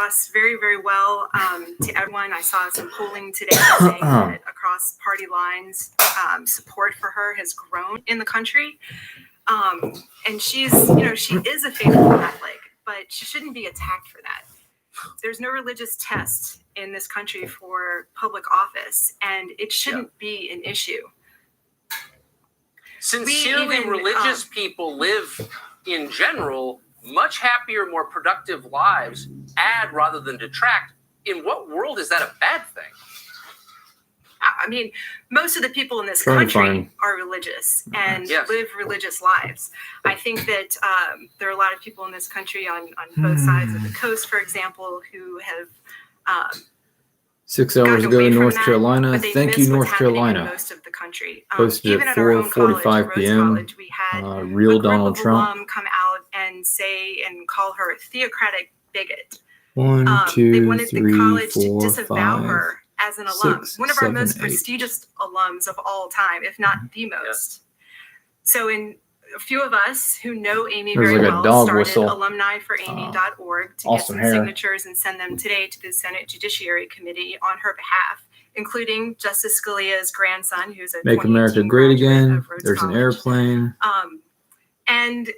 across very, very well to everyone. I saw some polling today saying that across party lines, support for her has grown in the country. And she is a faithful Catholic, but she shouldn't be attacked for that. There's no religious test in this country for public office, and it shouldn't be an issue. Sincerely religious people live, in general, much happier, more productive lives, add rather than detract. In what world is that a bad thing? I mean, most of the people in this country are religious and live religious lives. I think that there are a lot of people in this country on both sides of the coast, for example, who have 6 hours ago in North Carolina. Thank you, North Carolina. Most of the country. Posted at 4:45 p.m. We had real Donald Trump come out and say and call her a theocratic bigot. 1, 2, they wanted 3, the college 4, to disavow 5, her as an alum, 6, one of our 7, most 8. prestigious alums of all time, if not the most. So in a few of us who know Amy very well started alumni for amy.org to get some signatures and send them today to the Senate Judiciary Committee on her behalf, including Justice Scalia's grandson, who's a Make America Great Again. There's an airplane. And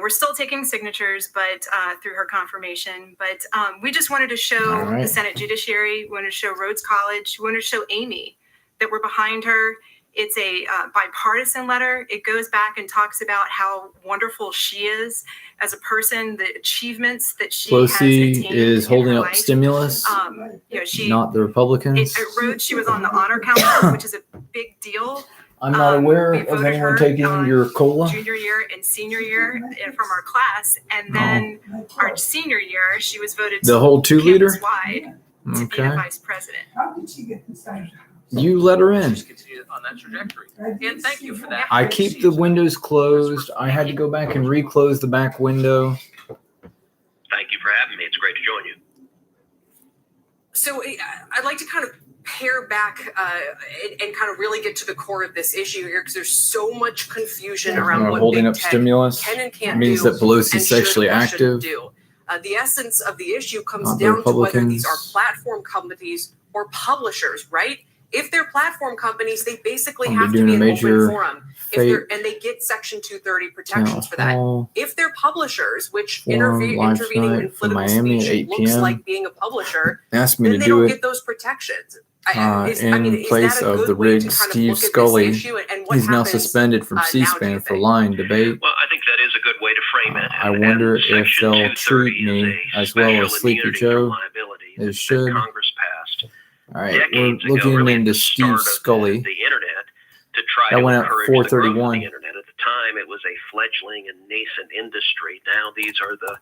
we're still taking signatures, but through her confirmation. But we just wanted to show the Senate Judiciary, we wanted to show Rhodes College, we wanted to show Amy that we're behind her. It's a bipartisan letter. It goes back and talks about how wonderful she is as a person, the achievements that she has attained. Pelosi is holding up stimulus, not the Republicans. At Rhodes, she was on the Honor Council, which is a big deal. I'm not aware of anyone taking your COLA. Junior year and senior year from our class, and then our senior year, she was voted the whole 2-liter wide to be the vice president. How did she get this? You let her in. Just continue on that trajectory. And thank you for that. I keep the windows closed. I had to go back and reclose the back window. Thank you for having me. It's great to join you. So I'd like to kind of pare back and kind of really get to the core of this issue here, because there's so much confusion around what holding big up tech stimulus can and can't means do that Pelosi's sexually active. Do. The essence of the issue comes down to whether these are platform companies or publishers, right? If they're platform companies, they basically have to be an open forum. And they get Section 230 protections for that. If they're publishers, which intervening in political speech looks like being a publisher, asked me then to they do don't it get those protections. in place of the rigged Steve Scully. He's now suspended from C-SPAN for lying debate. Well, I think that is a good way to frame it. I wonder if they'll treat me as well as Sleepy Joe as should. Congress passed. All right, we're looking into Steve Scully. The internet to try that to went up encourage 431. The growth of the internet. At the time, it was a fledgling and nascent industry. Now these are the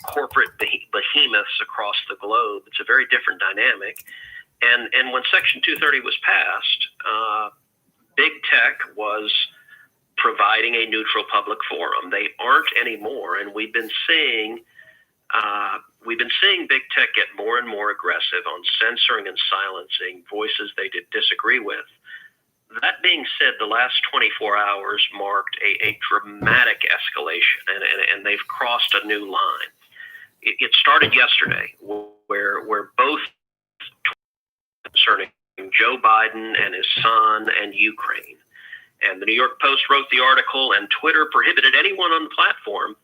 corporate behemoths across the globe. It's a very different dynamic. And when Section 230 was passed, big tech was providing a neutral public forum. They aren't anymore, and we've been seeing big tech get more and more aggressive on censoring and silencing voices they disagree with. That being said, the last 24 hours marked a dramatic escalation, and they've crossed a new line. It started yesterday, where both concerning Joe Biden and his son and Ukraine. And the New York Post wrote the article, and Twitter prohibited anyone on the platform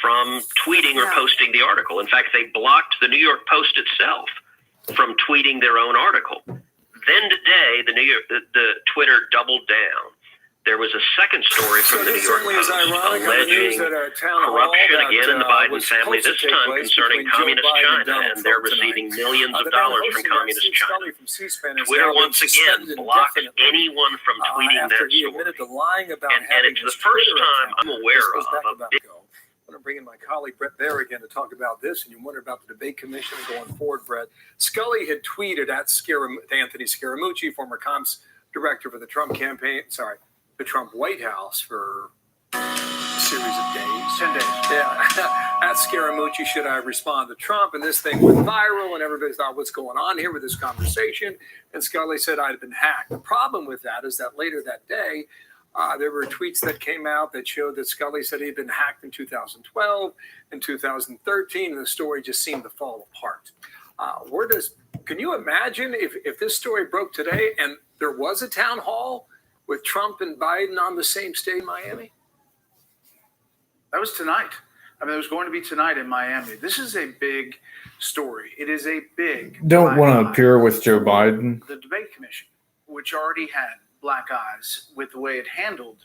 from tweeting or posting the article. In fact, they blocked the New York Post itself from tweeting their own article. Then today, the Twitter doubled down. There was a second story from the New York Post alleging corruption again in the Biden family, this time concerning communist China, and they're receiving millions of dollars from communist China. Twitter once again blocked anyone from tweeting that story. And it's the first time I'm aware of a big... I'm going to bring in my colleague Brett Baer again to talk about this, and you wonder about the debate commission going forward, Brett. Scully had tweeted at Anthony Scaramucci, former comms director for the Trump campaign, the Trump White House for a series of days. 10 days. Yeah. At Scaramucci, should I respond to Trump? And this thing went viral, and everybody thought, what's going on here with this conversation? And Scully said I'd been hacked. The problem with that is that later that day, There were tweets that came out that showed that Scully said he'd been hacked in 2012 and 2013, and the story just seemed to fall apart. Can you imagine if this story broke today and there was a town hall with Trump and Biden on the same stage in Miami? That was tonight. I mean, it was going to be tonight in Miami. This is a big story. It is a big. Don't want to appear with Joe Biden. The debate commission, which already had black eyes with the way it handled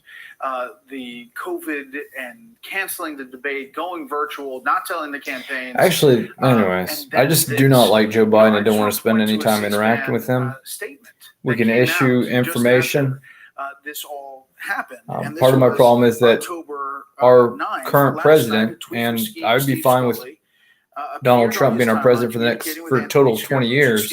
the COVID and canceling the debate, going virtual, not telling the campaigns. Actually, anyways, I just do not like Joe Biden. I don't want to spend any time interacting with him. We can issue information. This all happened. Part of my problem is that our current president, and I would be fine with Donald Trump being our president for a total of 20 years,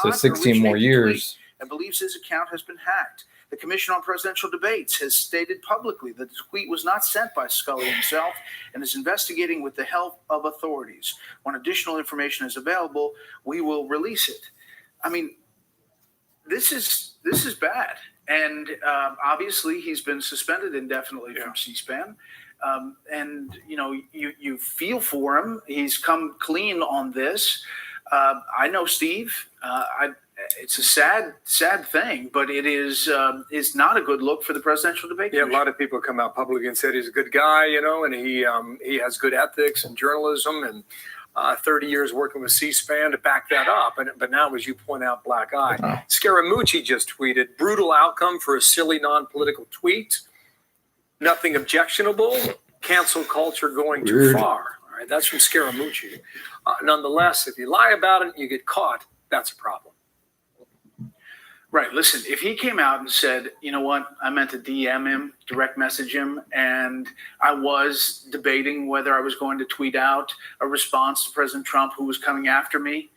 so 16 more years. And believes his account has been hacked. The Commission on Presidential Debates has stated publicly that the tweet was not sent by Scully himself and is investigating with the help of authorities. When additional information is available, we will release it. I mean, this is bad. And obviously, he's been suspended indefinitely from C-SPAN. And, you know, you feel for him. He's come clean on this. I know Steve. It's a sad thing, but it is not a good look for the presidential debate. Yeah, a lot of people come out publicly and said he's a good guy, you know, and he has good ethics and journalism and 30 years working with C-SPAN to back that up. But now, as you point out, black eye. Scaramucci just tweeted, brutal outcome for a silly non-political tweet. Nothing objectionable. Cancel culture going too far. All right, that's from Scaramucci. Nonetheless, if you lie about it and you get caught, that's a problem. Right. Listen, if he came out and said, you know what, I meant to DM him, direct message him, and I was debating whether I was going to tweet out a response to President Trump who was coming after me,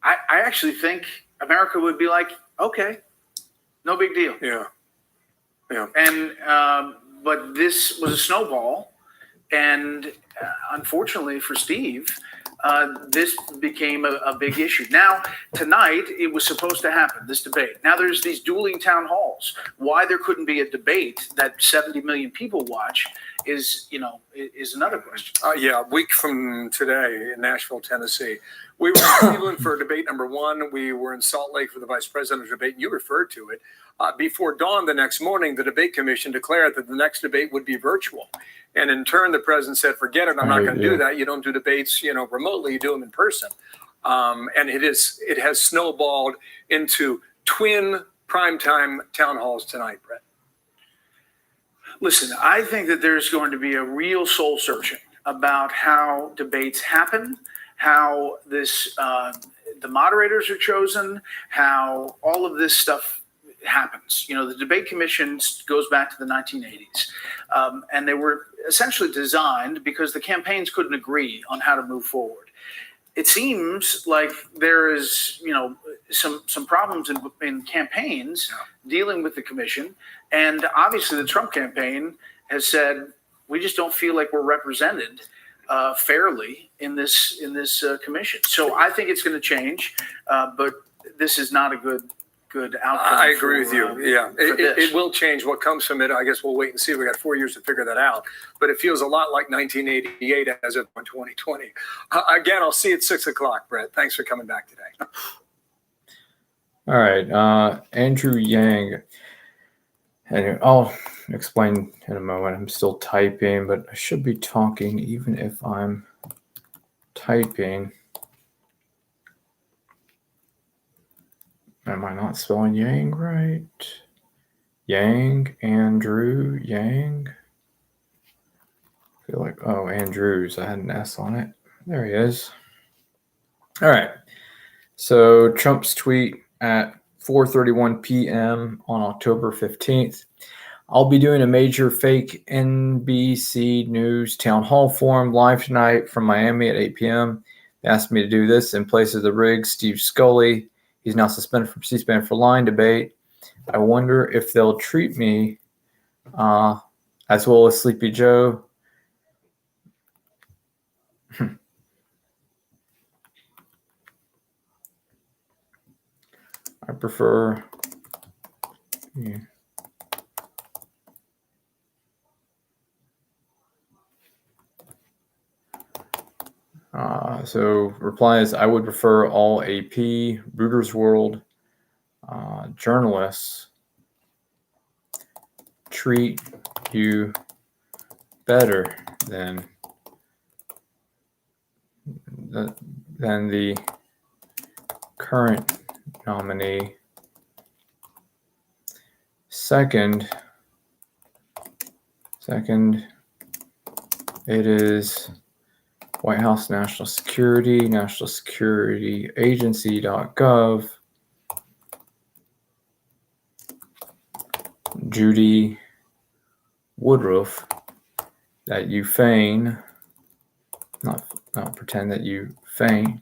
I actually think America would be like, okay, no big deal. Yeah. Yeah. And, but this was a snowball. And unfortunately for Steve, this became a big issue. Now, tonight, it was supposed to happen, this debate. Now there's these dueling town halls. Why there couldn't be a debate that 70 million people watch is another question. Yeah, a week from today in Nashville, Tennessee. We were in Cleveland for debate number 1. We were in Salt Lake for the vice presidential debate, and you referred to it. Before dawn the next morning, the debate commission declared that the next debate would be virtual. And in turn, the president said, forget it, I'm not going to do that. You don't do debates, remotely, you do them in person. And it has snowballed into twin primetime town halls tonight, Brett. Listen, I think that there's going to be a real soul searching about how debates happen, how the moderators are chosen, how all of this stuff happens. The debate commission goes back to the 1980s, and they were essentially designed because the campaigns couldn't agree on how to move forward. It seems like there is, some problems in campaigns dealing with the commission, and obviously the Trump campaign has said we just don't feel like we're represented fairly in this commission. So I think it's going to change, but this is not a good outcome. I agree with you. Yeah, it will change. What comes from it, I guess we'll wait and see. We got 4 years to figure that out. But it feels a lot like 1988 as of 2020. Again, I'll see you at 6 o'clock, Brett. Thanks for coming back today. All right, Andrew Yang. And I'll explain in a moment. I'm still typing, but I should be talking even if I'm typing. Am I not spelling Yang right? Yang, Andrew, Yang. I feel like, Andrews. I had an S on it. There he is. All right. So Trump's tweet at 4:31 p.m. on October 15th. I'll be doing a major fake NBC News town hall forum live tonight from Miami at 8 p.m. They asked me to do this in place of the rig Steve Scully. He's now suspended from C-SPAN for lying debate. I wonder if they'll treat me as well as Sleepy Joe. I prefer. Yeah. So reply is, I would prefer all AP, Reuters World journalists treat you better than the current nominee. Second, it is White House National Security Agency.gov. Judy Woodruff, that you feign, not pretend, that you feign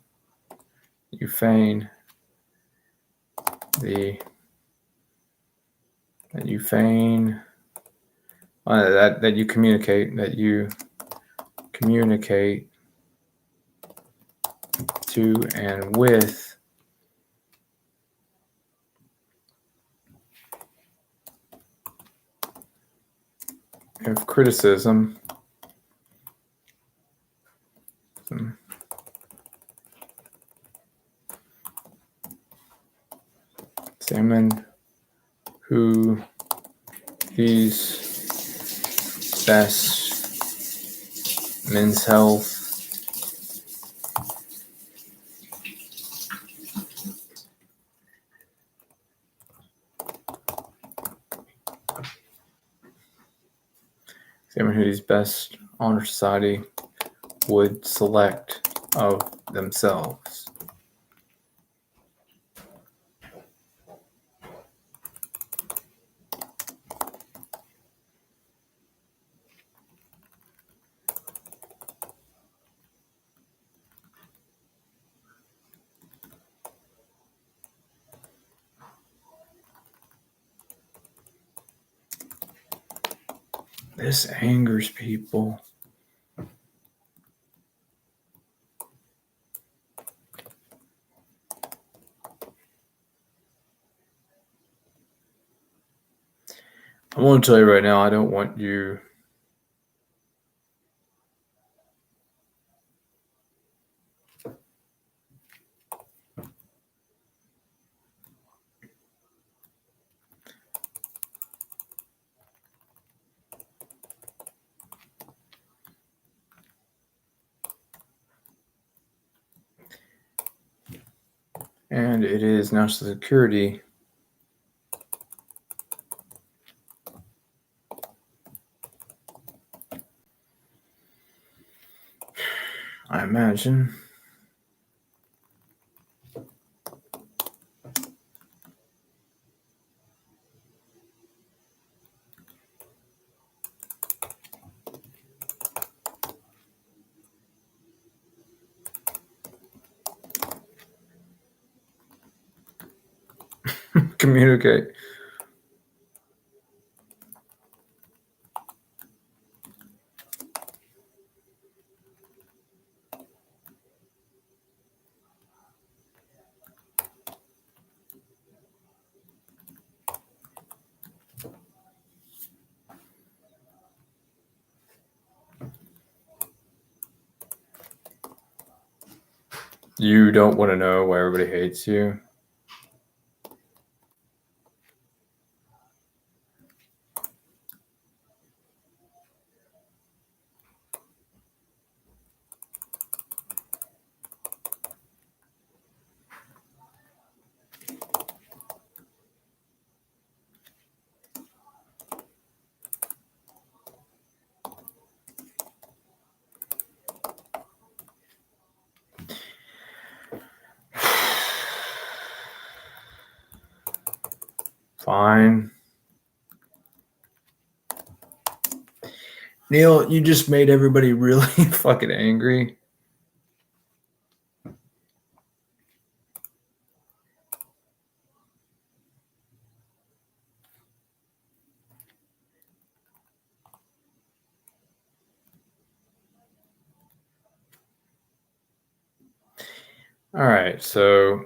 that you communicate to and with of criticism examine who these best men's health honor society would select of themselves. This angers people. I want to tell you right now, I don't want you and it is national security. I imagine. Communicate. You don't want to know why everybody hates you. Fine. Neil, you just made everybody really fucking angry. All right, so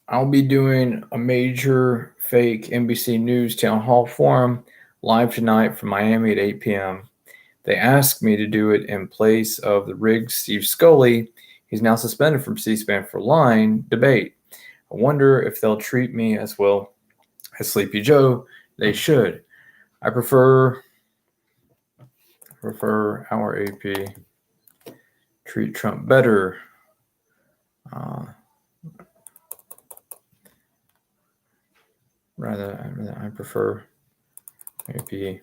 I'll be doing a major fake NBC News town hall forum live tonight from Miami at 8 p.m. They asked me to do it in place of the rigged Steve Scully He's now suspended from C-SPAN for lying debate. I wonder if they'll treat me as well as Sleepy Joe. They should. I prefer our AP. Treat Trump better. Rather, I prefer AP.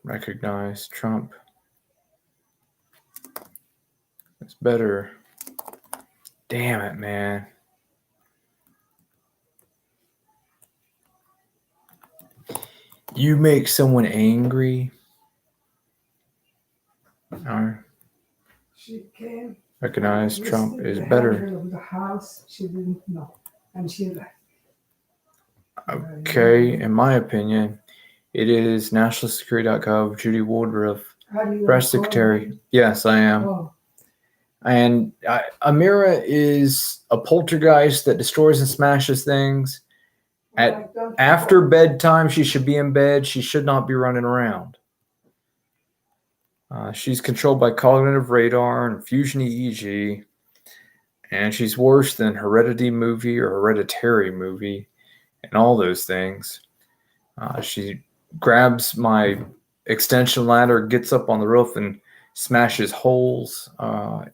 Recognize Trump. It's better. Damn it, man. You make someone angry. She came. Recognize Trump is The better. handle of the house, she didn't know, and she left. Okay, in my opinion, it is nationalsecurity.gov, Judy Woodruff, press secretary. Yes, I am. Oh, And Amira is a poltergeist that destroys and smashes things. After bedtime, she should be in bed. She should not be running around. She's controlled by cognitive radar and fusion EEG. And she's worse than Hereditary movie and all those things. She grabs my extension ladder, gets up on the roof, and smashes holes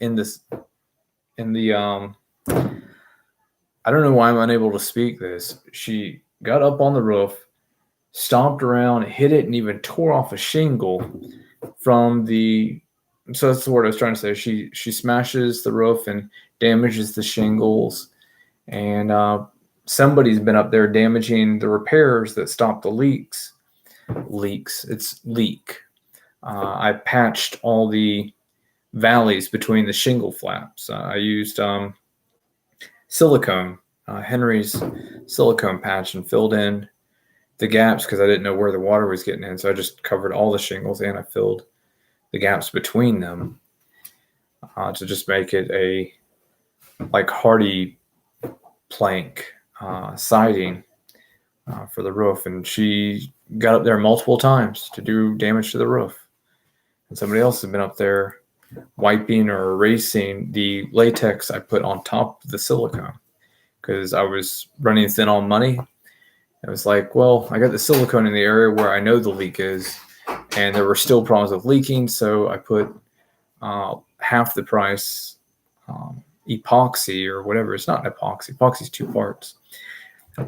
in the I don't know why I'm unable to speak this. She got up on the roof, stomped around, hit it, and even tore off a shingle from the. So that's the word I was trying to say. She smashes the roof and damages the shingles, and somebody's been up there damaging the repairs that stop the leaks. It's leak. I patched all the valleys between the shingle flaps. I used silicone, Henry's silicone patch, and filled in the gaps because I didn't know where the water was getting in. So I just covered all the shingles and I filled the gaps between them to just make it a like hardy plank siding for the roof. And she got up there multiple times to do damage to the roof. And somebody else has been up there wiping or erasing the latex I put on top of the silicone because I was running thin on money. It was like, well, I got the silicone in the area where I know the leak is, and there were still problems with leaking, so I put half the price epoxy or whatever. It's not epoxy. Epoxy is 2 parts.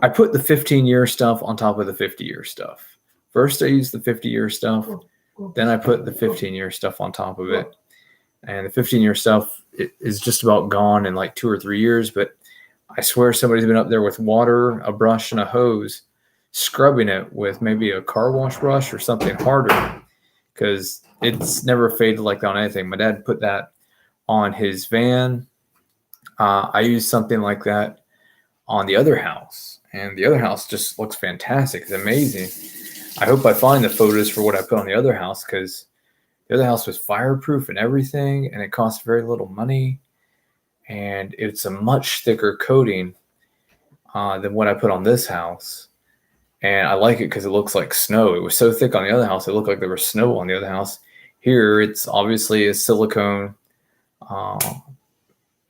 I put the 15-year stuff on top of the 50-year stuff. First, I used the 50-year stuff. Then I put the 15-year stuff on top of it. And the 15-year stuff is just about gone in like 2 or 3 years. But I swear somebody's been up there with water, a brush, and a hose, scrubbing it with maybe a car wash brush or something harder because it's never faded like that on anything. My dad put that on his van. I used something like that on the other house. And the other house just looks fantastic. It's amazing. I hope I find the photos for what I put on the other house because the other house was fireproof and everything, and it cost very little money. And it's a much thicker coating than what I put on this house. And I like it because it looks like snow. It was so thick on the other house, it looked like there was snow on the other house. Here, it's obviously a silicone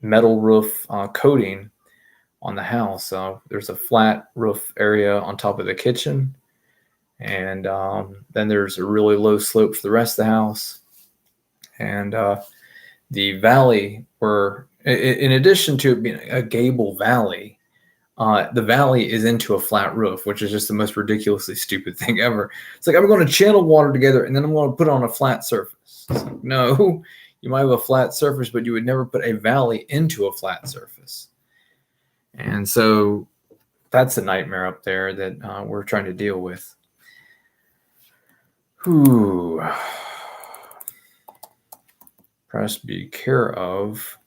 metal roof coating on the house. There's a flat roof area on top of the kitchen. And then there's a really low slope for the rest of the house. And the valley where, in addition to it being a gable valley, the valley is into a flat roof, which is just the most ridiculously stupid thing ever. It's like, I'm going to channel water together and then I'm going to put it on a flat surface. It's like, no, you might have a flat surface, but you would never put a valley into a flat surface. And so that's a nightmare up there that we're trying to deal with. Ooh. Press be care of.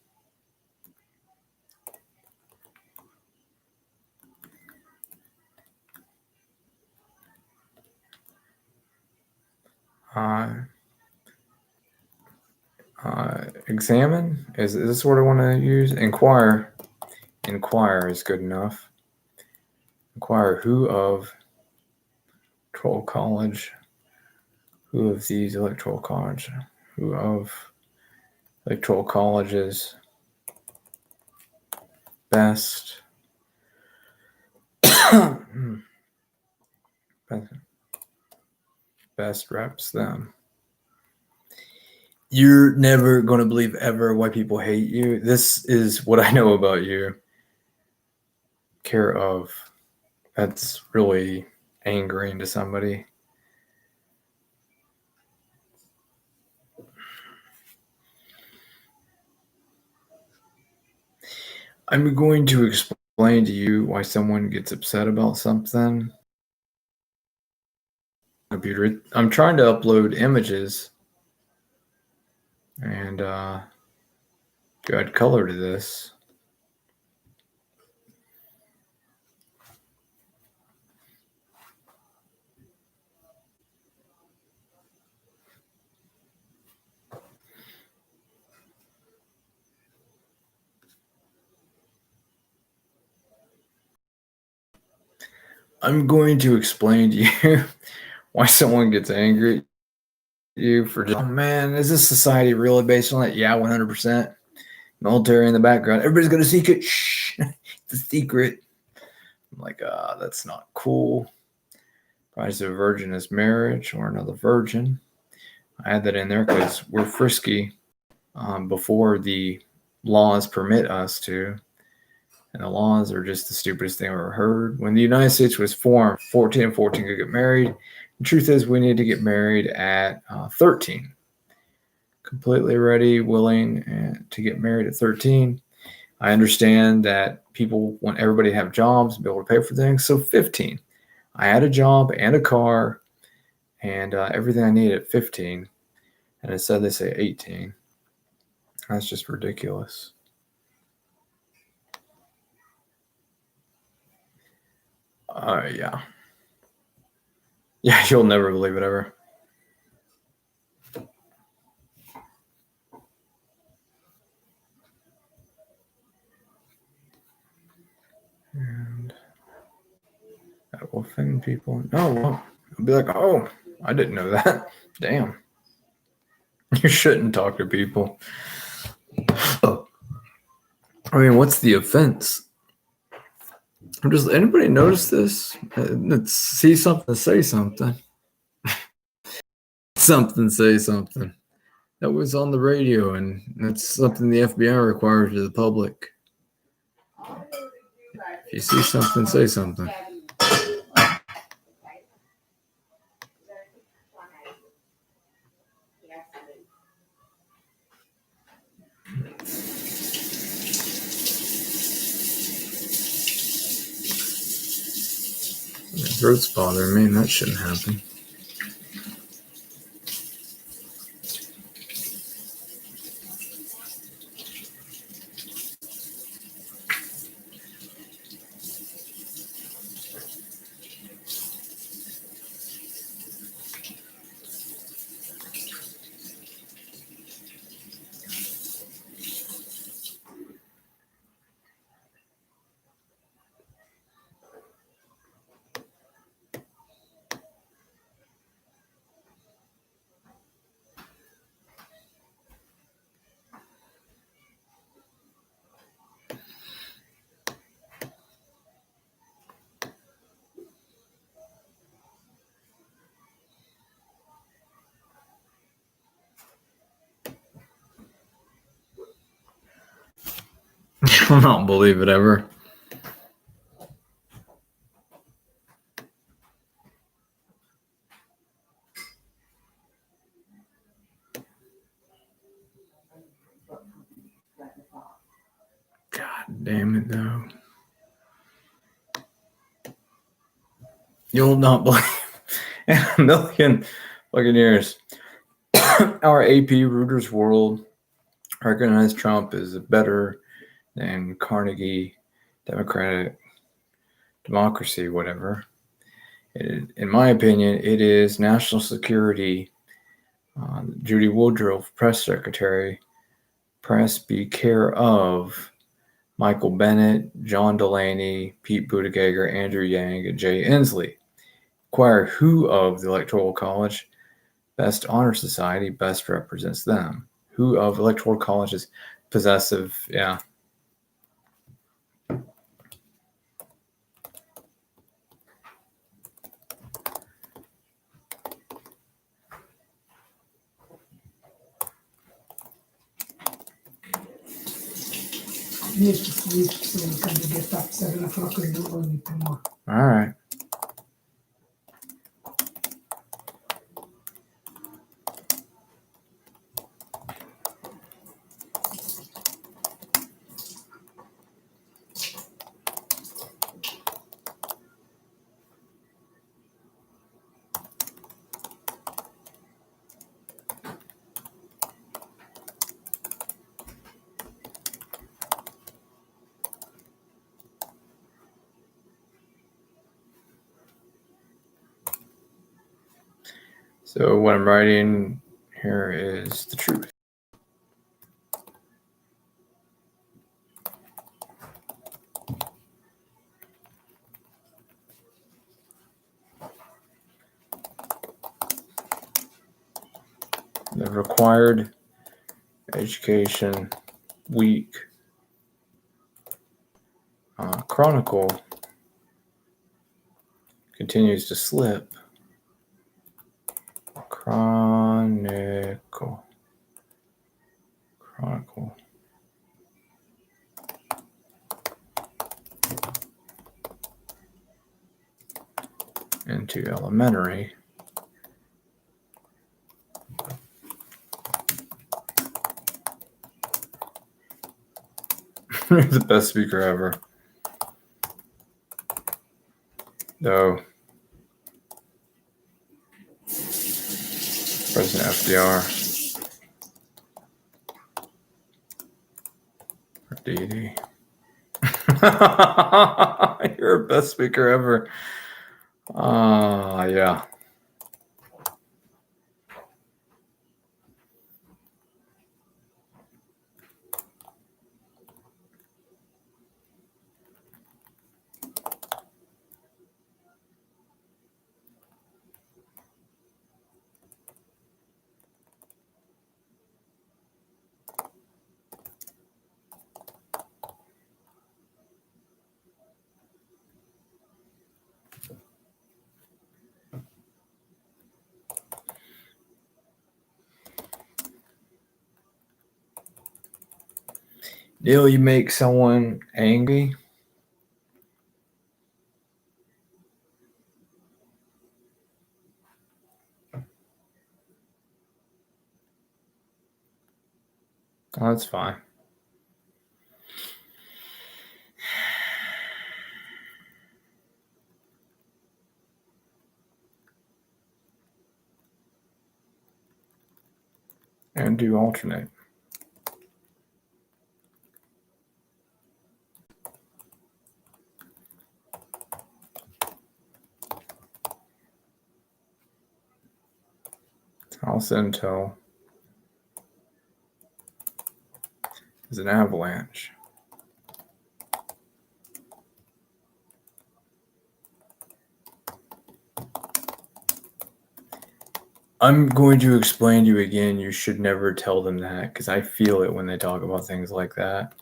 Examine. Is this what I want to use? Inquire. Inquire is good enough. Inquire who of Troll College Who of these electoral college? Who of electoral colleges best best reps them? You're never going to believe ever why people hate you. This is what I know about you. Care of. That's really angering to somebody. I'm going to explain to you why someone gets upset about something. Computer. I'm trying to upload images and to add color to this. I'm going to explain to you why someone gets angry at you for just, oh man, is this society really based on that? Yeah, 100%. Military in the background. Everybody's got a secret. Shh, it's a secret. I'm like, that's not cool. Price of a virgin is marriage or another virgin. I add that in there because we're frisky before the laws permit us to. And the laws are just the stupidest thing I've ever heard. When the United States was formed, 14 and 14 could get married. The truth is we need to get married at 13. Completely ready, willing to get married at 13. I understand that people want everybody to have jobs and be able to pay for things. So 15. I had a job and a car and everything I need at 15. And instead they say 18. That's just ridiculous. Yeah. Yeah, you'll never believe it ever. And that will offend people. No, well, I'll be like, oh, I didn't know that. Damn. You shouldn't talk to people. I mean, what's the offense? Anybody notice this? Let's see something, say something. Something, say something. That was on the radio, and that's something the FBI requires of the public. If you see something, say something. My throat's bothering me, and that shouldn't happen. I'll not believe it ever. God damn it, though. You'll not believe in a million fucking years. Our AP Reuters World recognized Trump as better than Carnegie Democratic Democracy, whatever. In my opinion, it is national security. Judy Woodruff, press secretary, press be care of Michael Bennett, John Delaney, Pete Buttigieg, Andrew Yang, and Jay Inslee. Inquire who of the Electoral College Best honor society best represents them. Who of electoral college is possessive? Yeah. I need to sleep so we can get up 7 o'clock in the morning tomorrow. All right. So what I'm writing here is the truth. The required education week chronicle continues to slip. Chronicle. Into elementary. The best speaker ever. Though President FDR or DD. You're the best speaker ever. Yeah. Neil, you make someone angry. Oh, that's fine. And do alternate. House intel is an avalanche. I'm going to explain to you again, you should never tell them that because I feel it when they talk about things like that.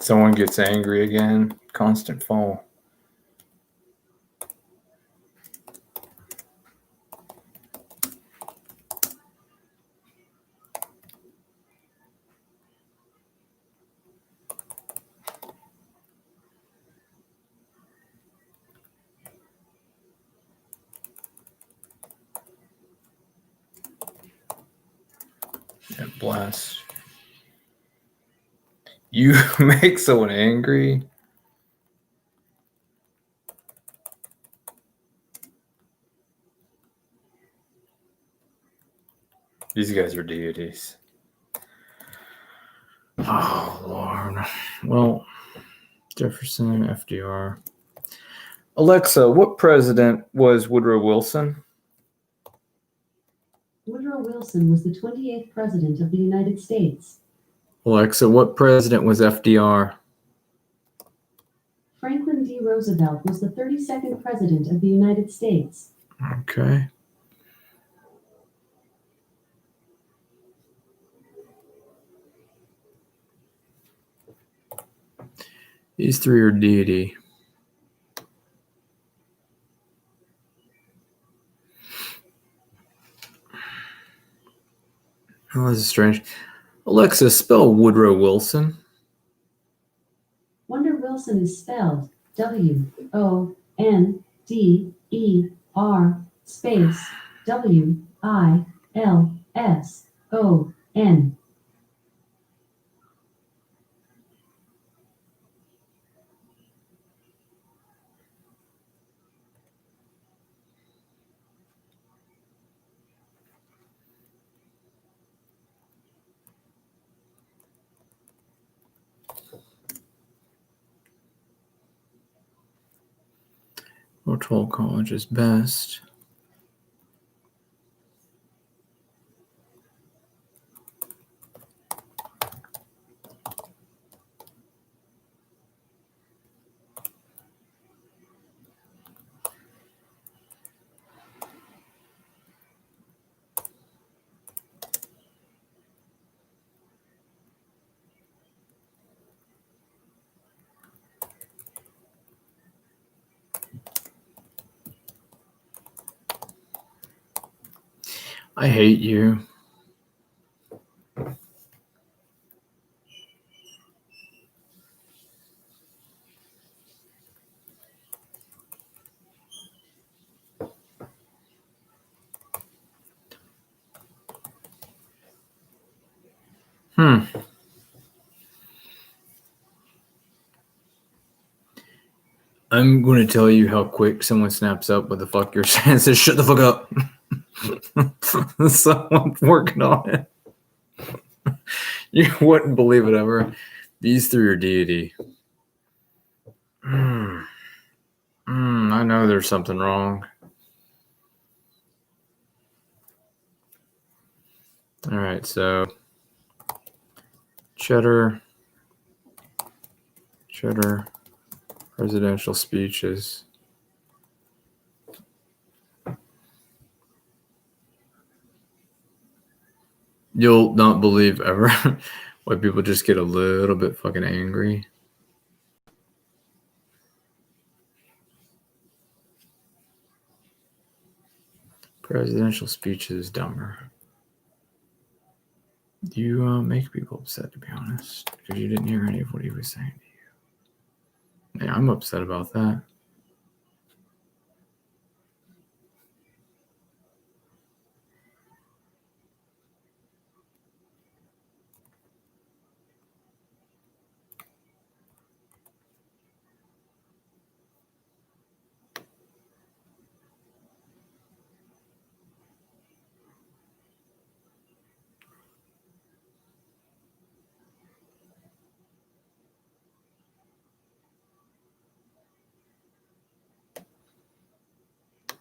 Someone gets angry again. Constant fall. That blast. You make someone angry. These guys are deities. Oh, Lord. Well, Jefferson, FDR. Alexa, what president was Woodrow Wilson? Woodrow Wilson was the 28th President of the United States. Alexa, what president was FDR? Franklin D. Roosevelt was the 32nd President of the United States. Okay. These three are deity. Oh, this is strange. Alexa, spell Woodrow Wilson. Wonder Wilson is spelled W-O-N-D-E-R space W-I-L-S-O-N. Electoral college is best. I hate you. I'm going to tell you how quick someone snaps up what the fuck you're saying and says, shut the fuck up. Someone's working on it. You wouldn't believe it ever. These three are deity. I know there's something wrong. All right, so cheddar, presidential speeches. You'll not believe ever why people just get a little bit fucking angry. Presidential speeches dumber. You make people upset, to be honest, because you didn't hear any of what he was saying to you. Yeah, I'm upset about that.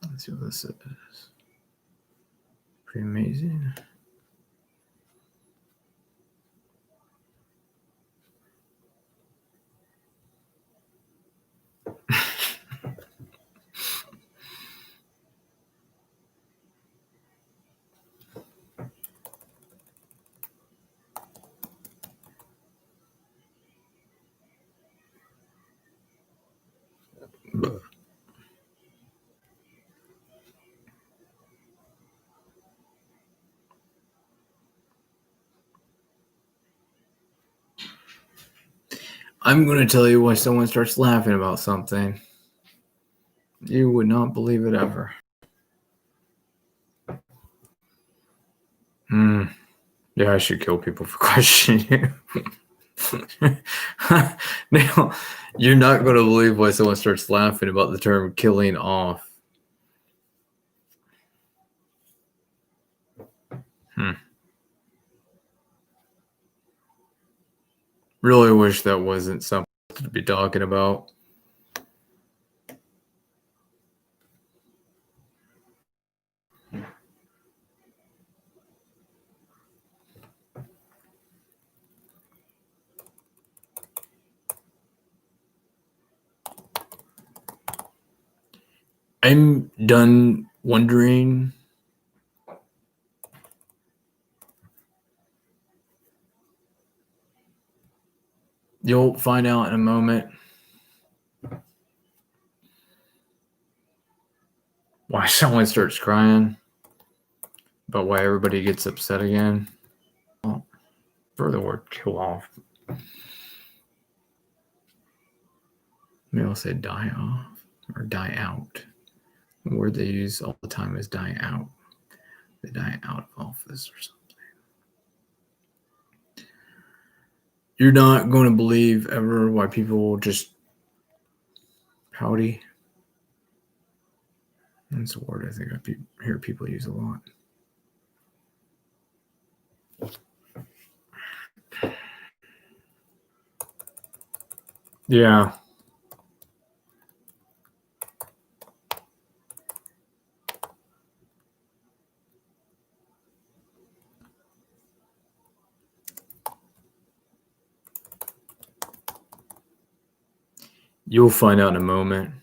Let's see what this is. Pretty amazing. I'm going to tell you why someone starts laughing about something. You would not believe it ever. Yeah, I should kill people for questioning you. Now, you're not going to believe why someone starts laughing about the term killing off. Really wish that wasn't something to be talking about. I'm done wondering. You'll find out in a moment why someone starts crying, but why everybody gets upset again. Well, for the word kill off. Maybe I'll say die off or die out. The word they use all the time is die out. They die out of office or something. You're not going to believe ever why people just howdy. That's a word I think I hear people use a lot. Yeah. You'll find out in a moment.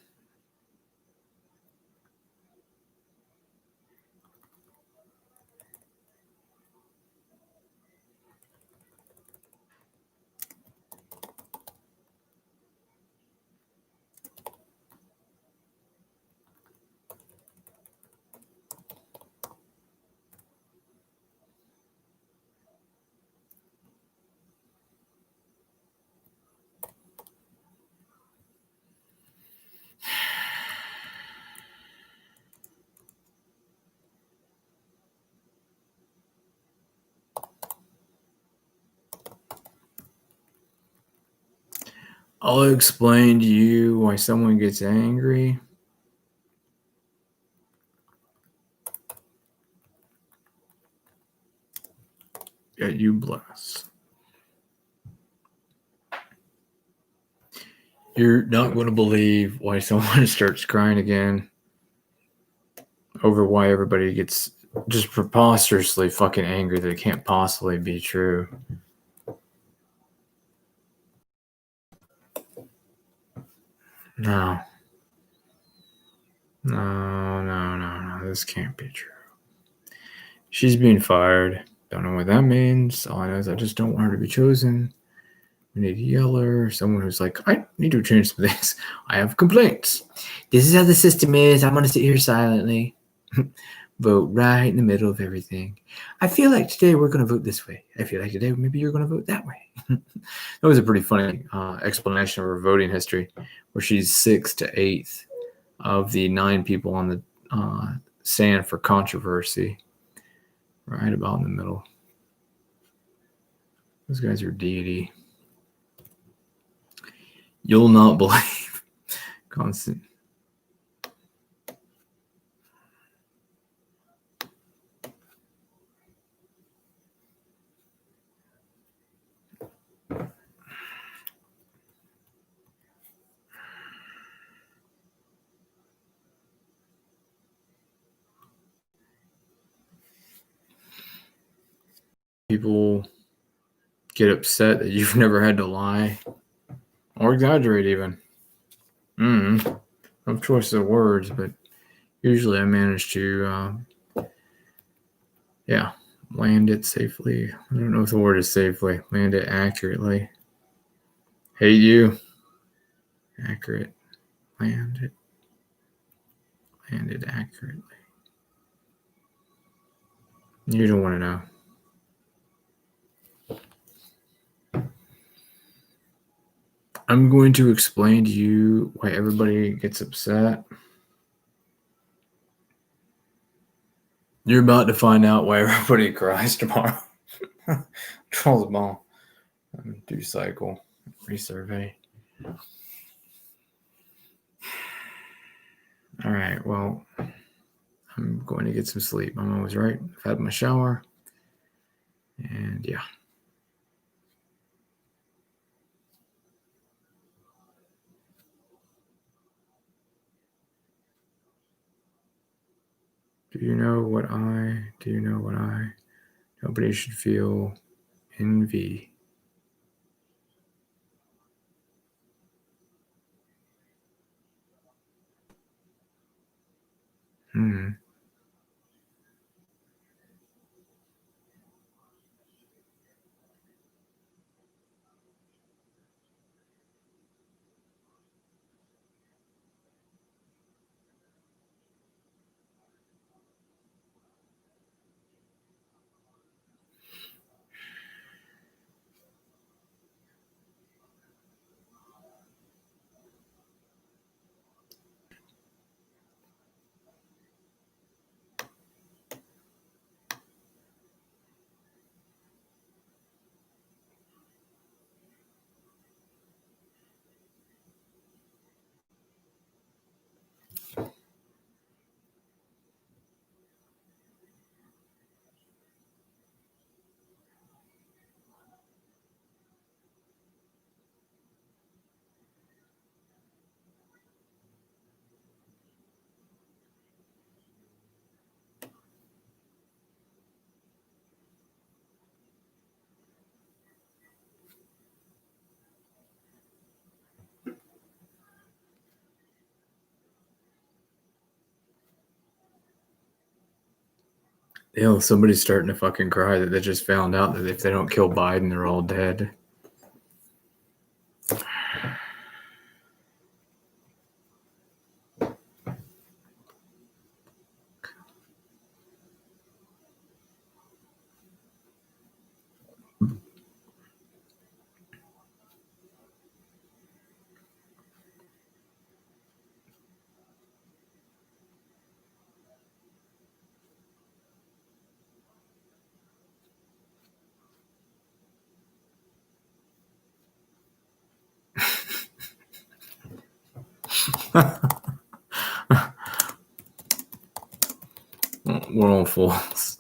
I'll explain to you why someone gets angry. Yet you bless. You're not going to believe why someone starts crying again over why everybody gets just preposterously fucking angry that it can't possibly be true. No. This can't be true. She's being fired. Don't know what that means. All I know is I just don't want her to be chosen. We need a yeller, someone who's like, I need to change some things. I have complaints. This is how the system is. I'm going to sit here silently. Vote right in the middle of everything. I feel like today we're going to vote this way. I feel like today maybe you're going to vote that way. That was a pretty funny explanation of her voting history, where she's 6th to 8th of the 9 people on the stand for controversy. Right about in the middle. Those guys are deity. You'll not believe. Constant. People get upset that you've never had to lie or exaggerate even. No choice of words, but usually I manage to land it safely. I don't know if the word is safely. Land it accurately. Hate you. Accurate. landed accurately. You don't want to know. I'm going to explain to you why everybody gets upset. You're about to find out why everybody cries tomorrow. Trolls ball. Do cycle. Resurvey. All right. Well, I'm going to get some sleep. I'm always right. I've had my shower. And yeah. Do you know what nobody should feel envy. Hell, somebody's starting to fucking cry that they just found out that if they don't kill Biden, they're all dead. We're all fools.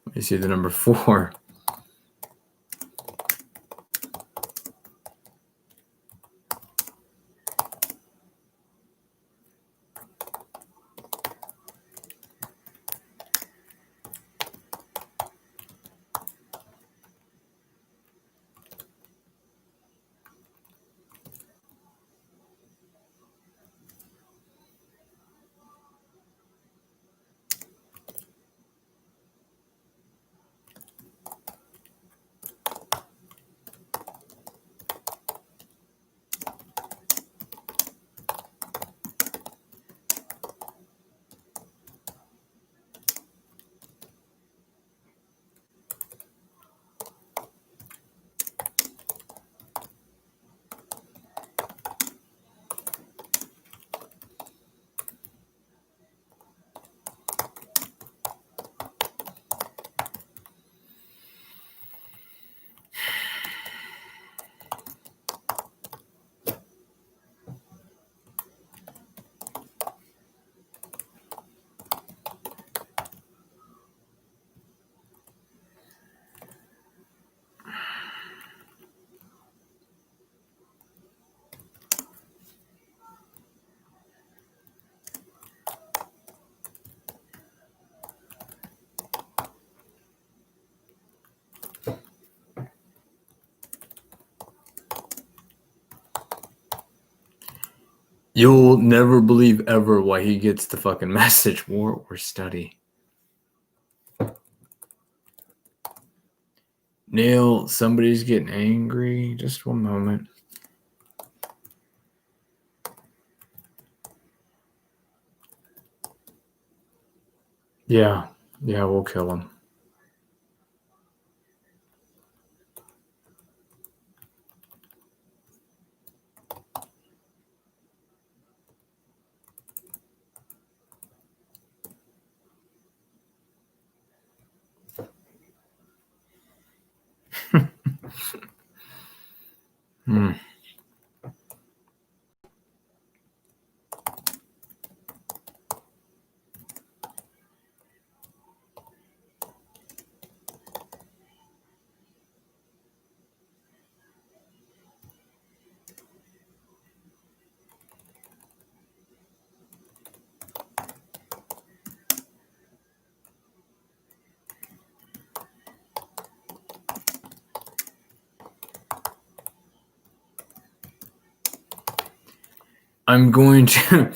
Let me see the number 4. You'll never believe ever why he gets the fucking message. War or study. Neil, somebody's getting angry. Just one moment. Yeah, we'll kill him. Hmm. I'm going to.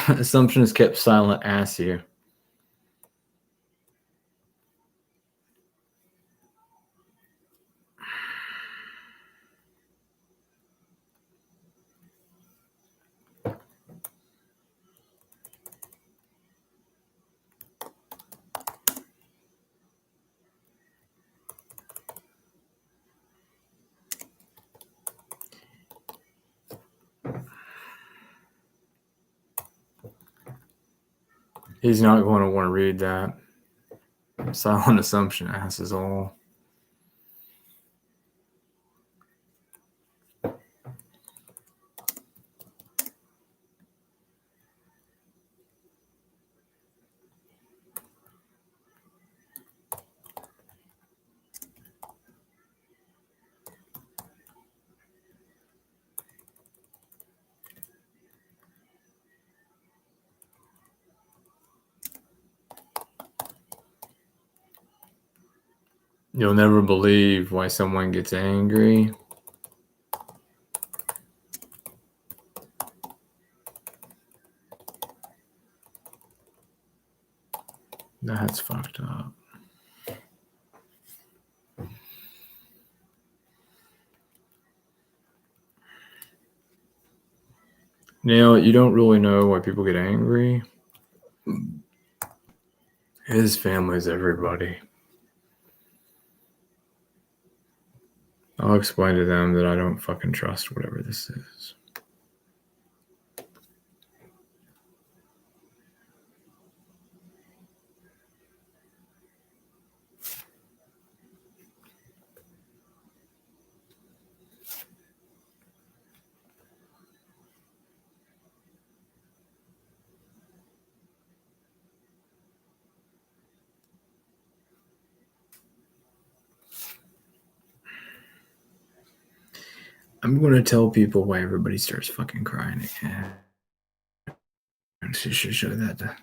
Assumption is kept silent. Ass you. He's not going to want to read that. Silent assumption asses all. You'll never believe why someone gets angry. That's fucked up. Neil, you don't really know why people get angry. His family's everybody. I'll explain to them that I don't fucking trust whatever this is. I'm going to tell people why everybody starts fucking crying again. I should show that to.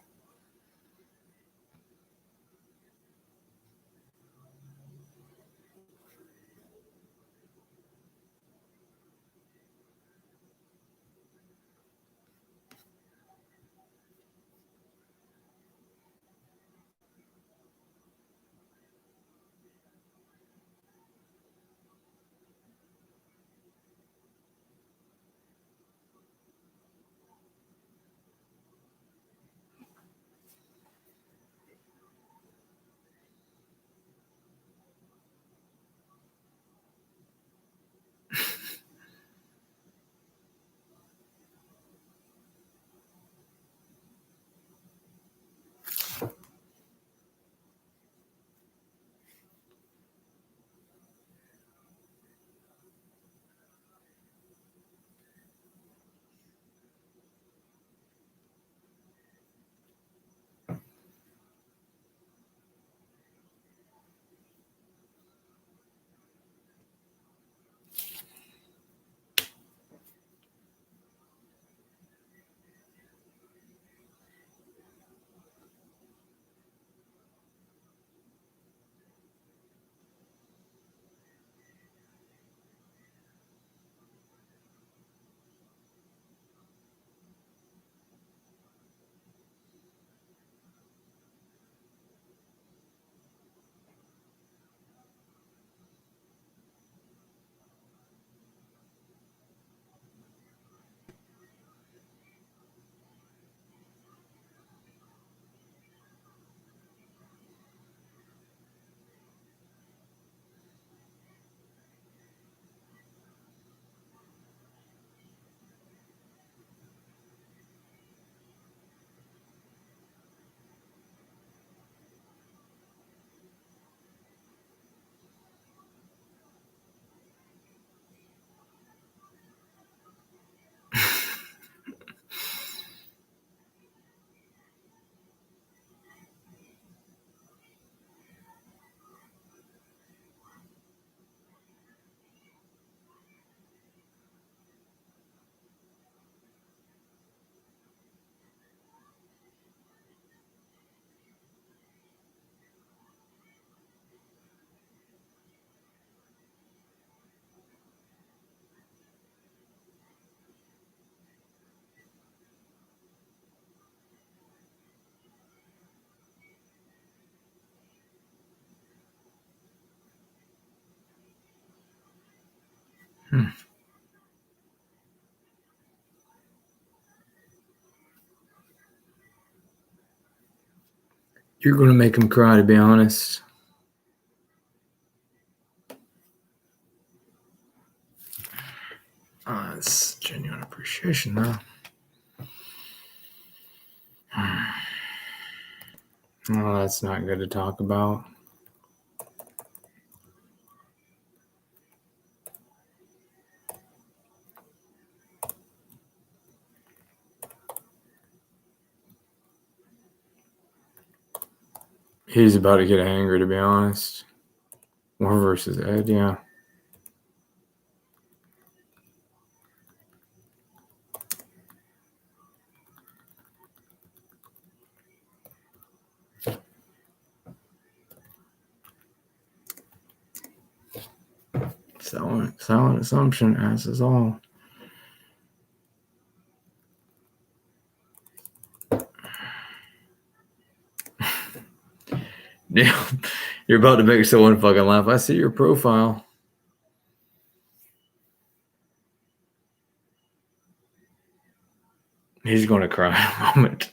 You're going to make him cry, to be honest. It's genuine appreciation, though. Oh, that's not good to talk about. He's about to get angry, to be honest. War versus Ed, yeah. Silent assumption, as is all. Damn, you're about to make someone fucking laugh. I see your profile. He's going to cry in a moment.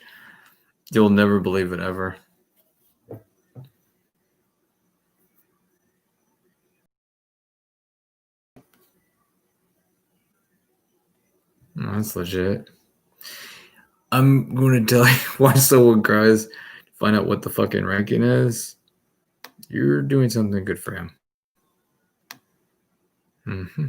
You'll never believe it ever. That's legit. I'm going to tell you why someone cries to find out what the fucking ranking is. You're doing something good for him. Mm-hmm.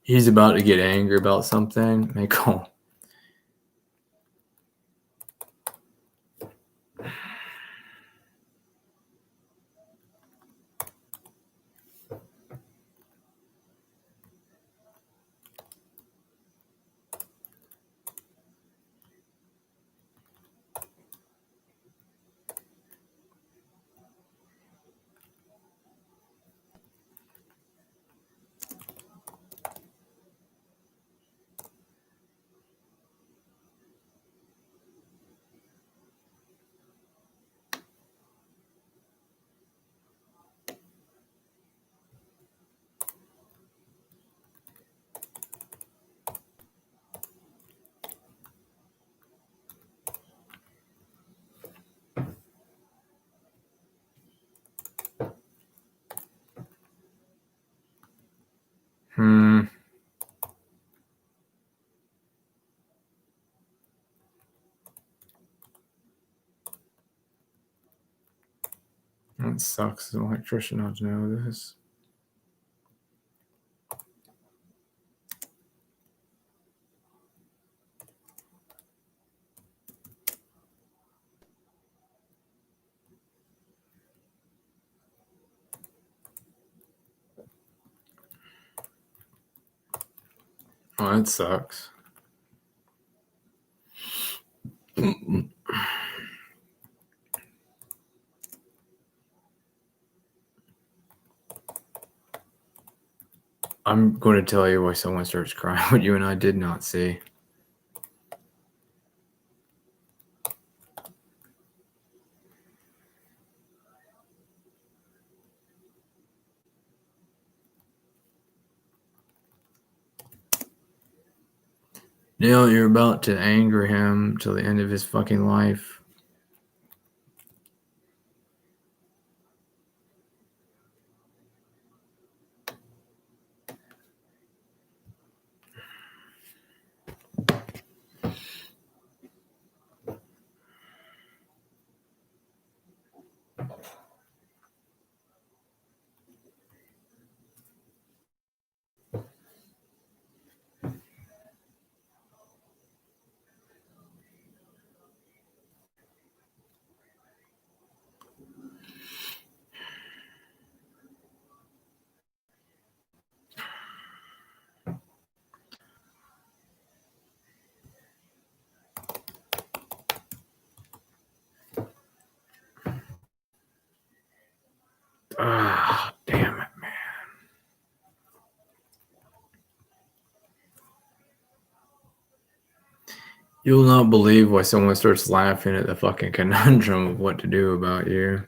He's about to get angry about something. Make call. That sucks as an electrician not to know this. Oh, that sucks. I'm going to tell you why someone starts crying what you and I did not see. Neil, you're about to anger him till the end of his fucking life. You'll not believe why someone starts laughing at the fucking conundrum of what to do about you.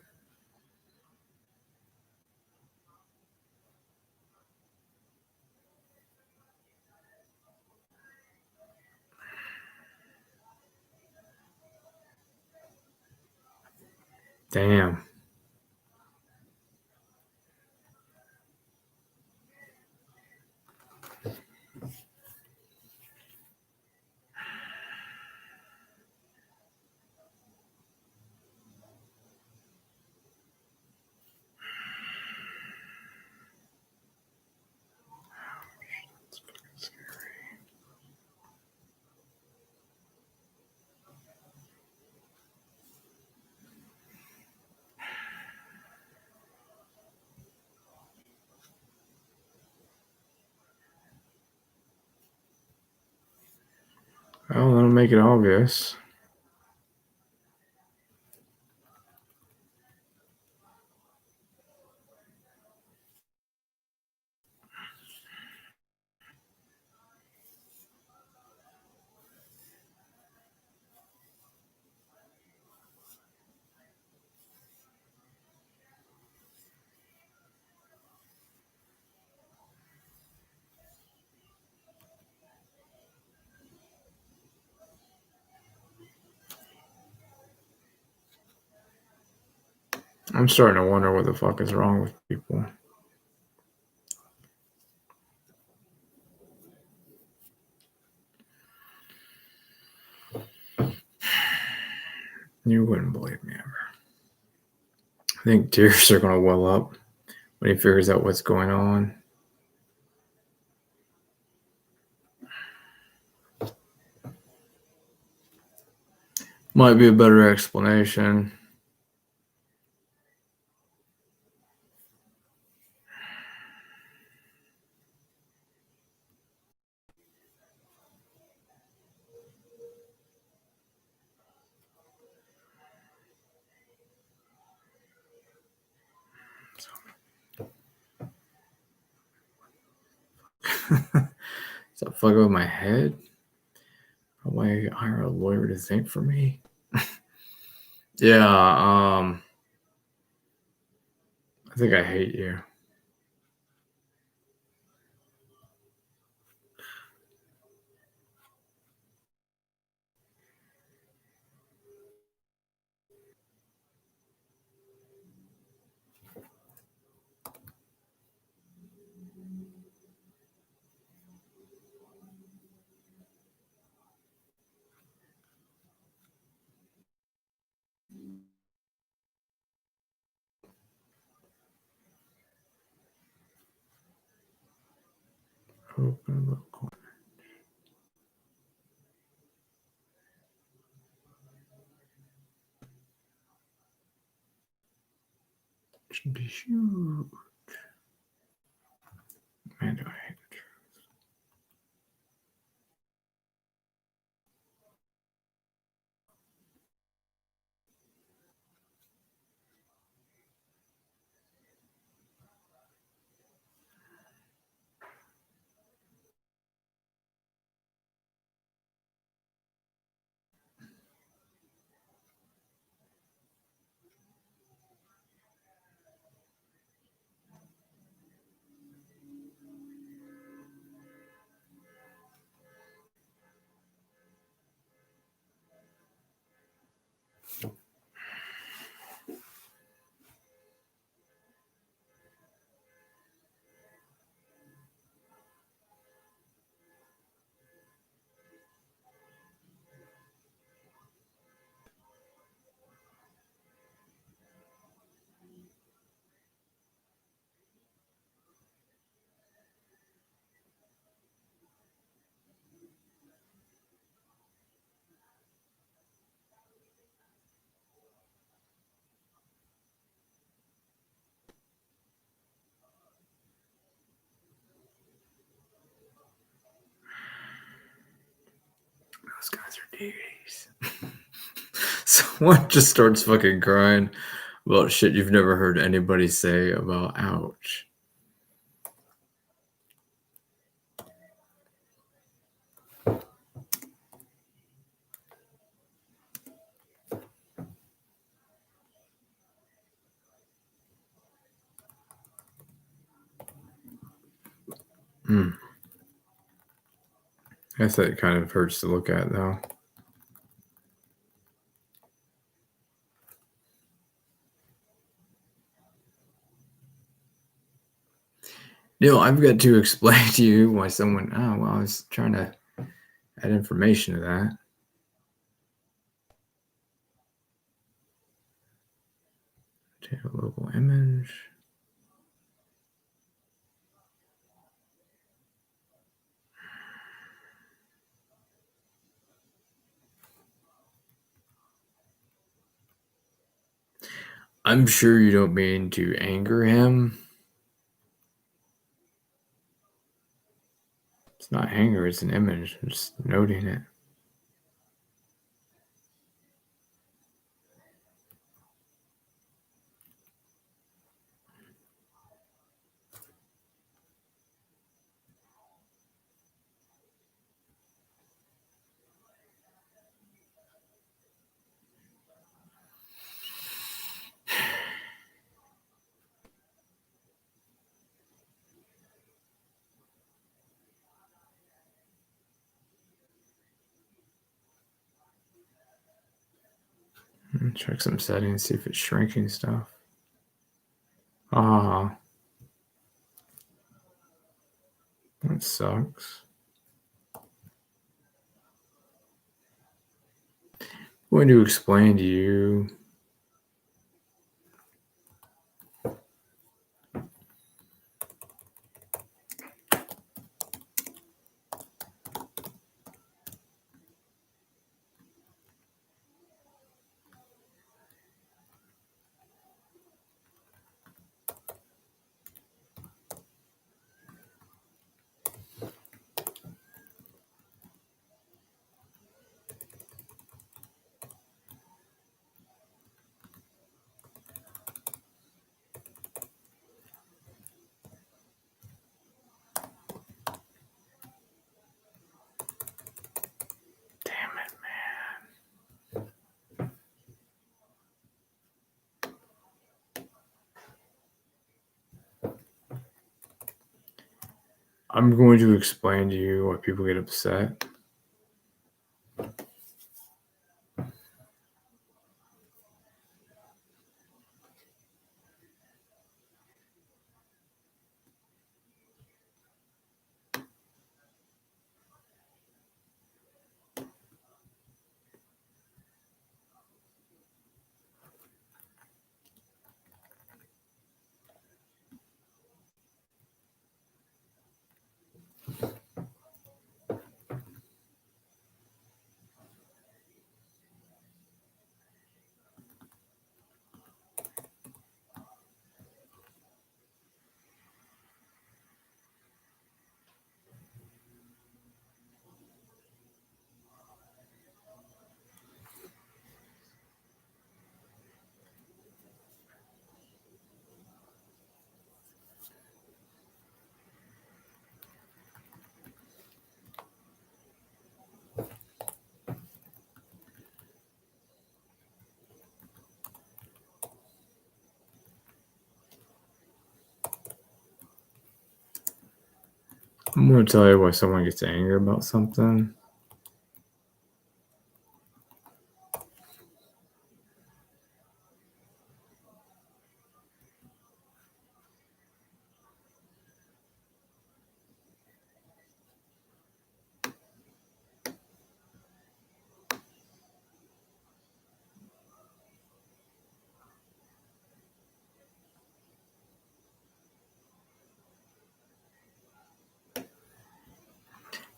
Damn. Well, that'll make it obvious. I'm starting to wonder what the fuck is wrong with people. You wouldn't believe me ever. I think tears are going to well up when he figures out what's going on. Might be a better explanation. Is that fucking with my head? Why hire a lawyer to think for me? Yeah, I think I hate you. Open the corner. Should be huge. Man, do I hate the truth. Those guys are deities. Someone just starts fucking crying about shit you've never heard anybody say about ouch. I guess that kind of hurts to look at, though. Neil, I've got to explain to you why someone. Oh, well, I was trying to add information to that. Take a local image. I'm sure you don't mean to anger him. It's not anger, it's an image. I'm just noting it. Check some settings, see if it's shrinking stuff. Ah, that sucks. I'm going to explain to you. Damn it, man. I'm going to explain to you why people get upset. I'm going to tell you why someone gets angry about something.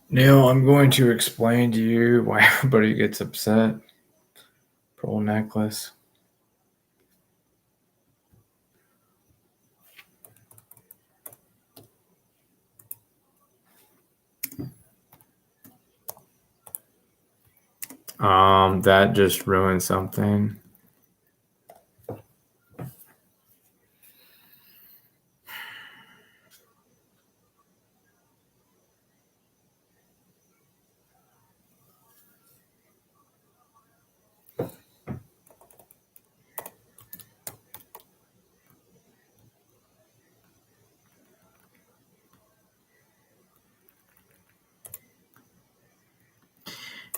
Neil, I'm going to explain to you why everybody gets upset. Pearl necklace. That just ruined something.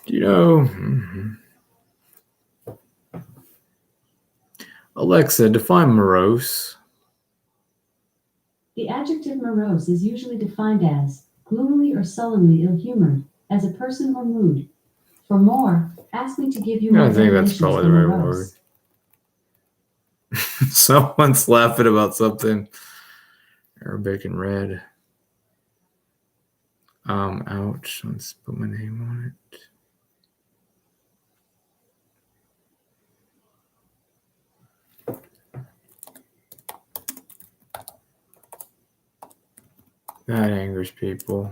You know, Alexa, define morose. The adjective morose is usually defined as gloomily or sullenly ill-humored, as a person or mood. For more, ask me to give you more I think that's definitions probably for the right morose. word. Someone's laughing about something. Arabic and red. Ouch. Let's put my name on it. That angers people.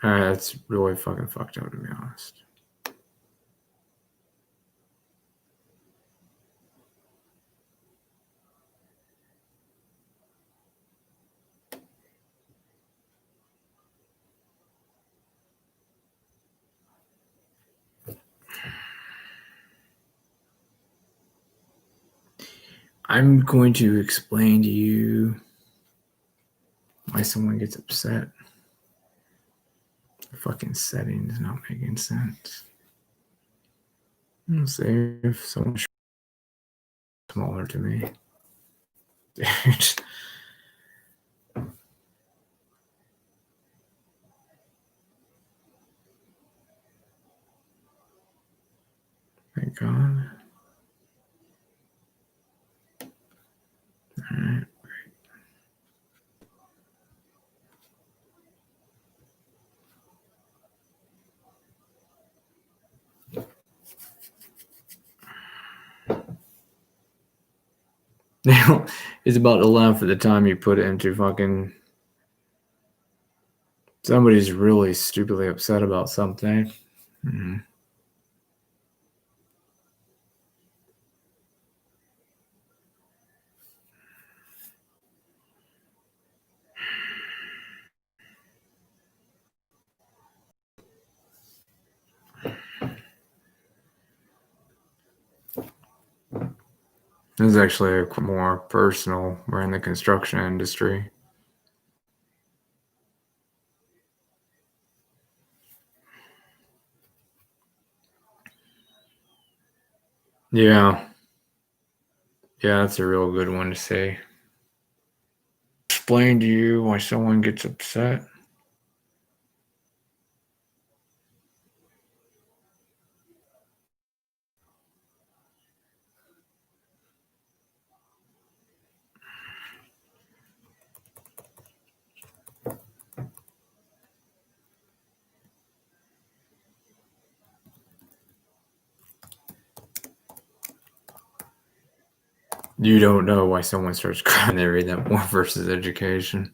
That's really fucking fucked up, to be honest. I'm going to explain to you why someone gets upset. The fucking setting is not making sense. Let's see if someone's smaller to me. Dude. Thank God. All right. Now, it's about to laugh at the time you put it into fucking... Somebody's really stupidly upset about something. Mm-hmm. This is actually more personal. We're in the construction industry. Yeah. Yeah, that's a real good one to say. Explain to you why someone gets upset. You don't know why someone starts crying. They read that War versus Education.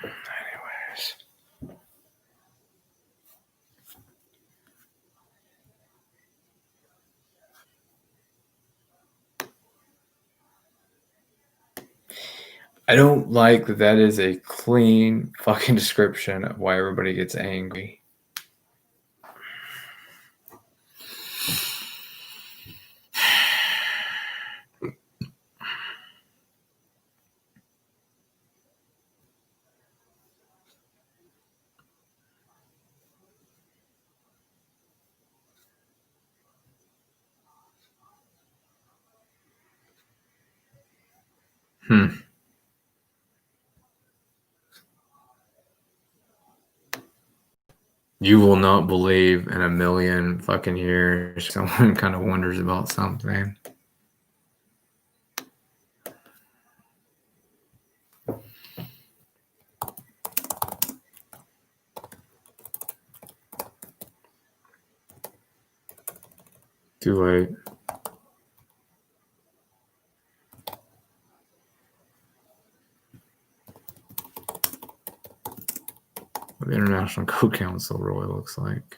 Anyways. I don't like that that is a clean fucking description of why everybody gets angry. You will not believe in a million fucking years someone kind of wonders about something. Too late. What the International Code Council really looks like.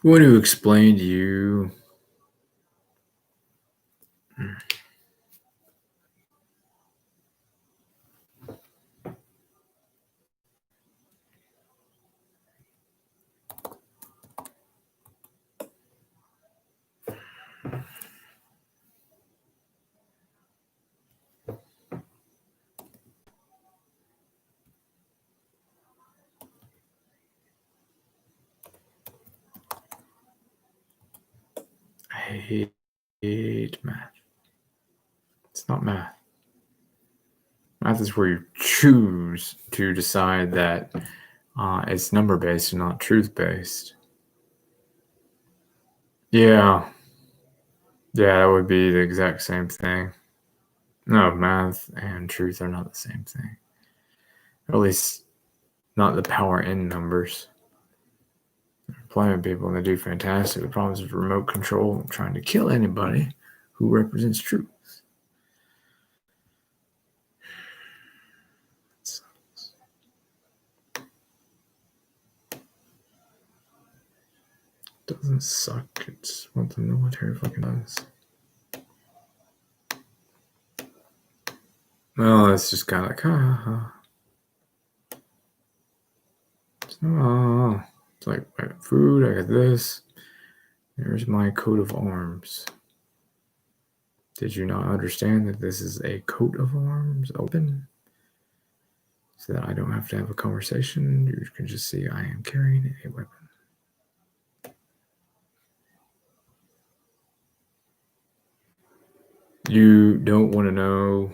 want to explain to you. I hate math. It's not math. Math is where you choose to decide that it's number based and not truth based. Yeah. Yeah, that would be the exact same thing. No, math and truth are not the same thing. Or at least not the power in numbers. Playing people and they do fantastic. The problem is remote control, trying to kill anybody who represents truth. Doesn't suck. It's what the military fucking does. Well, it's just kind of like, it's like, I got food, I got this. Here's my coat of arms. Did you not understand that this is a coat of arms open? So that I don't have to have a conversation. You can just see I am carrying a weapon. You don't want to know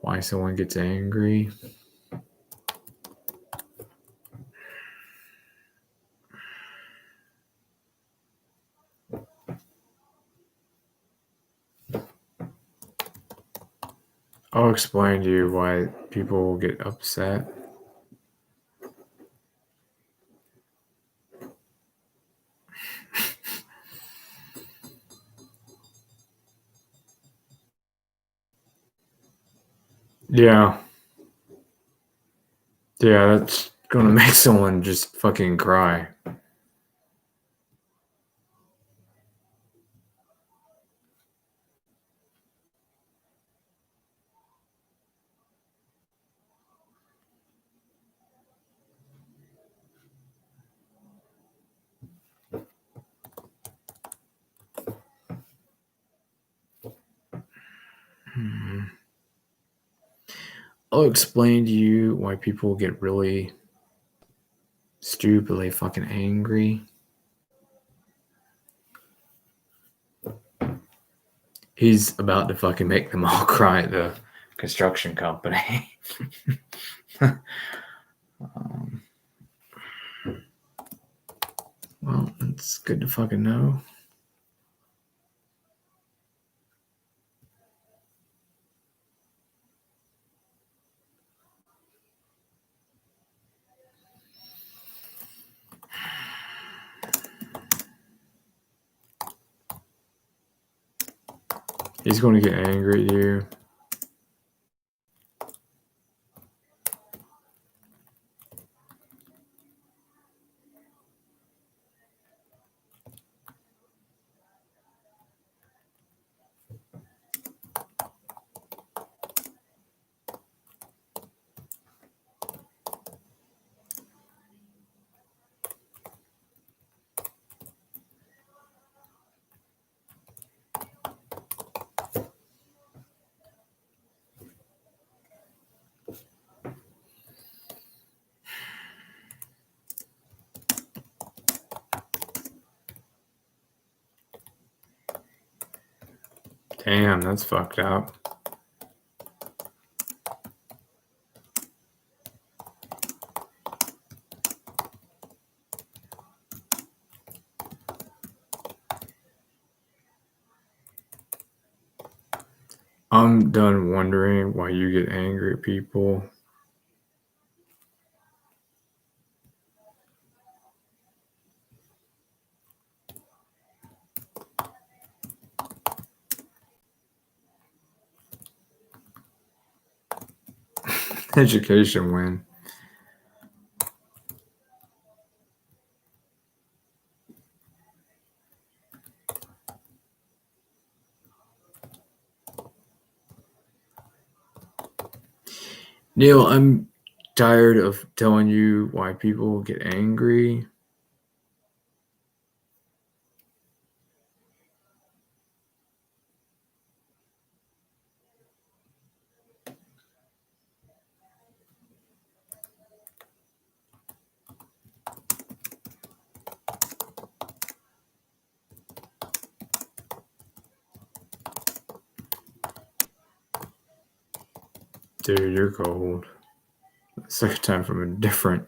why someone gets angry. I'll explain to you why people get upset. Yeah. Yeah, that's gonna make someone just fucking cry. I'll explain to you why people get really stupidly fucking angry. He's about to fucking make them all cry at the construction company. Well, it's good to fucking know. He's going to get angry at you. Damn, that's fucked up. I'm done wondering why you get angry at people. Education win. Neil, I'm tired of telling you why people get angry. Dude, you're cold. Second time from a different.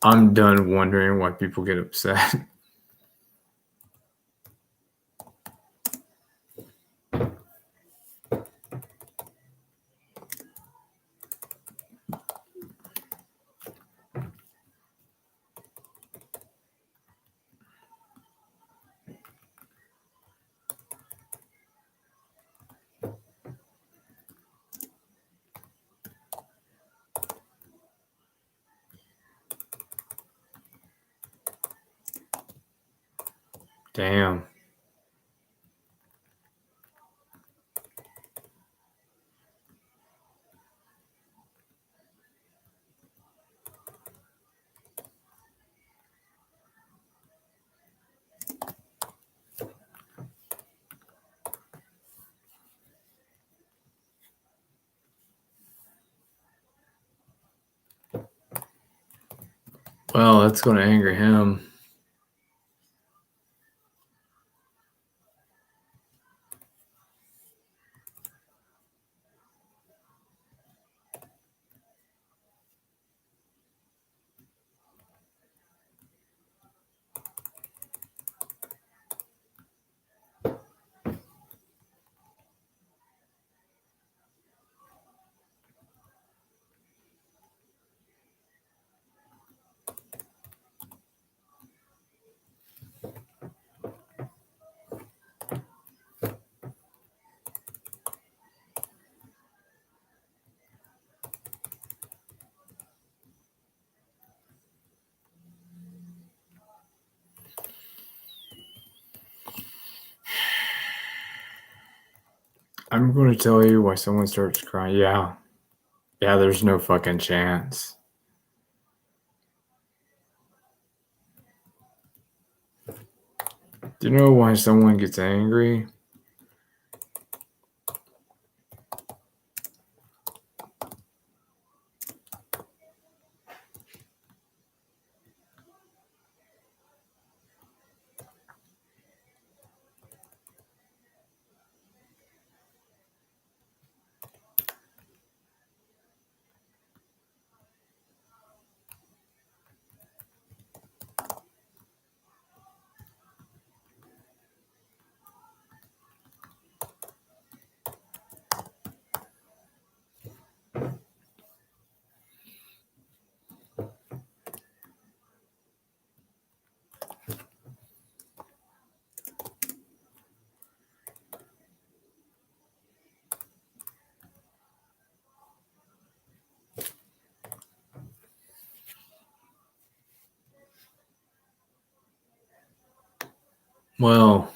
I'm done wondering why people get upset. Damn. Well, that's going to anger him. I'm going to tell you why someone starts crying. Yeah, there's no fucking chance. Do you know why someone gets angry? Well,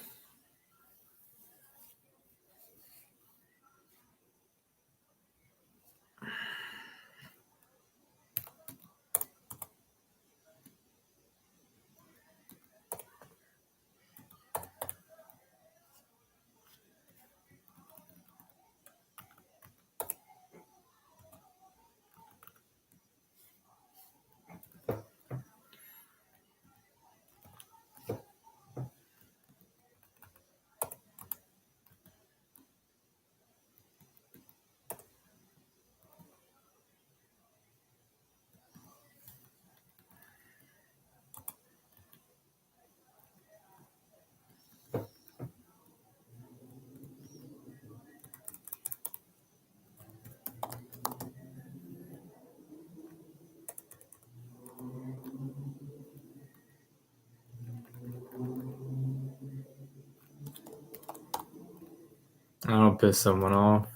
I'll piss someone off.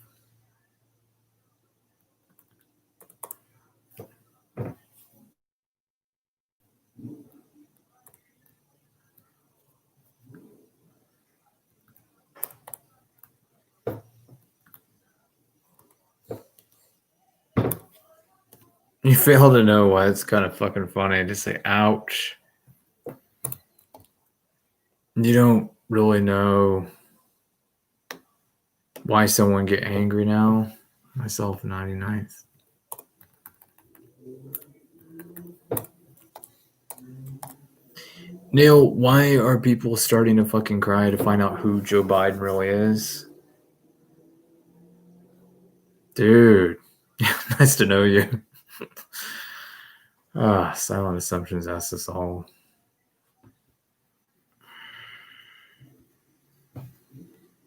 You fail to know why it's kind of fucking funny to say ouch. You don't really know why someone get angry now. Myself 99th. Neil, why are people starting to fucking cry to find out who Joe Biden really is? Dude, nice to know you. Silent Assumptions asks us all.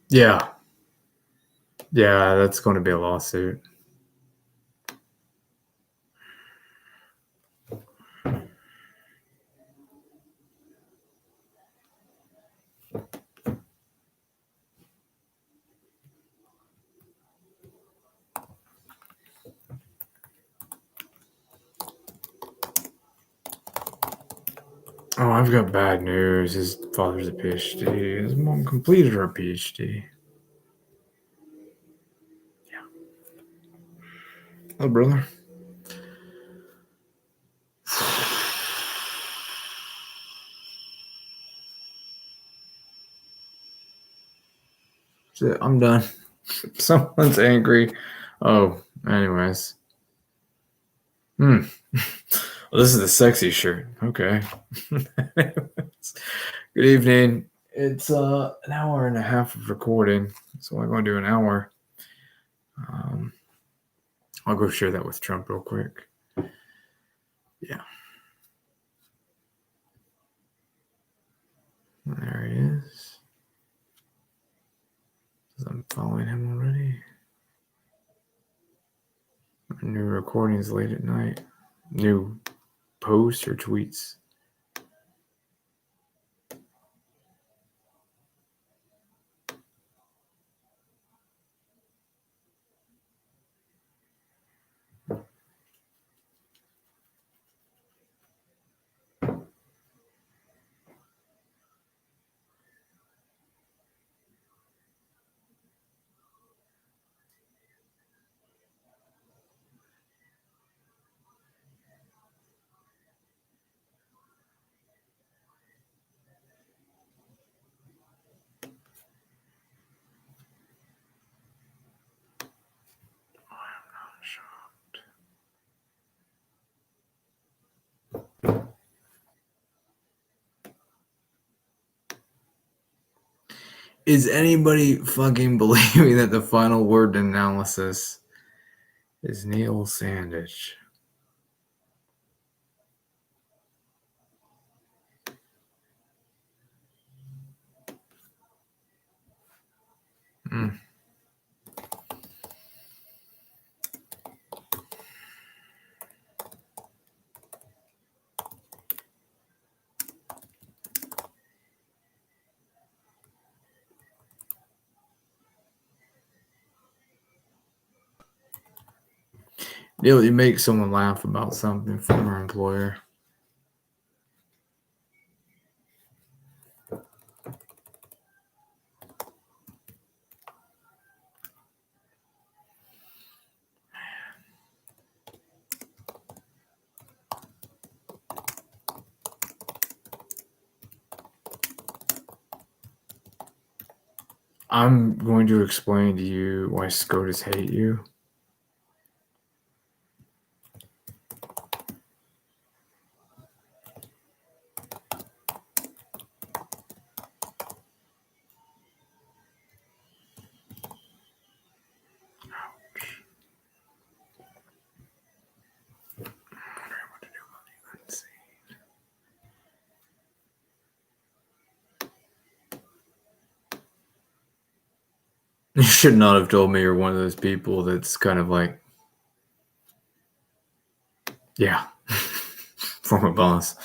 Yeah. Yeah, that's going to be a lawsuit. Oh, I've got bad news. His father's a PhD. His mom completed her PhD. Yeah. Oh, brother. That's it. I'm done. Someone's angry. Oh, anyways. Well, this is the sexy shirt. Okay. Good evening. It's an hour and a half of recording, so I'm going to do an hour. I'll go share that with Trump real quick. Yeah. There he is. I'm following him already. New recordings late at night. New posts or tweets. Is anybody fucking believing that the final word in analysis is Neil Sandage? Neil, you make someone laugh about something, former employer. I'm going to explain to you why SCOTUS hate you. You should not have told me you're one of those people that's kind of like, yeah, former boss,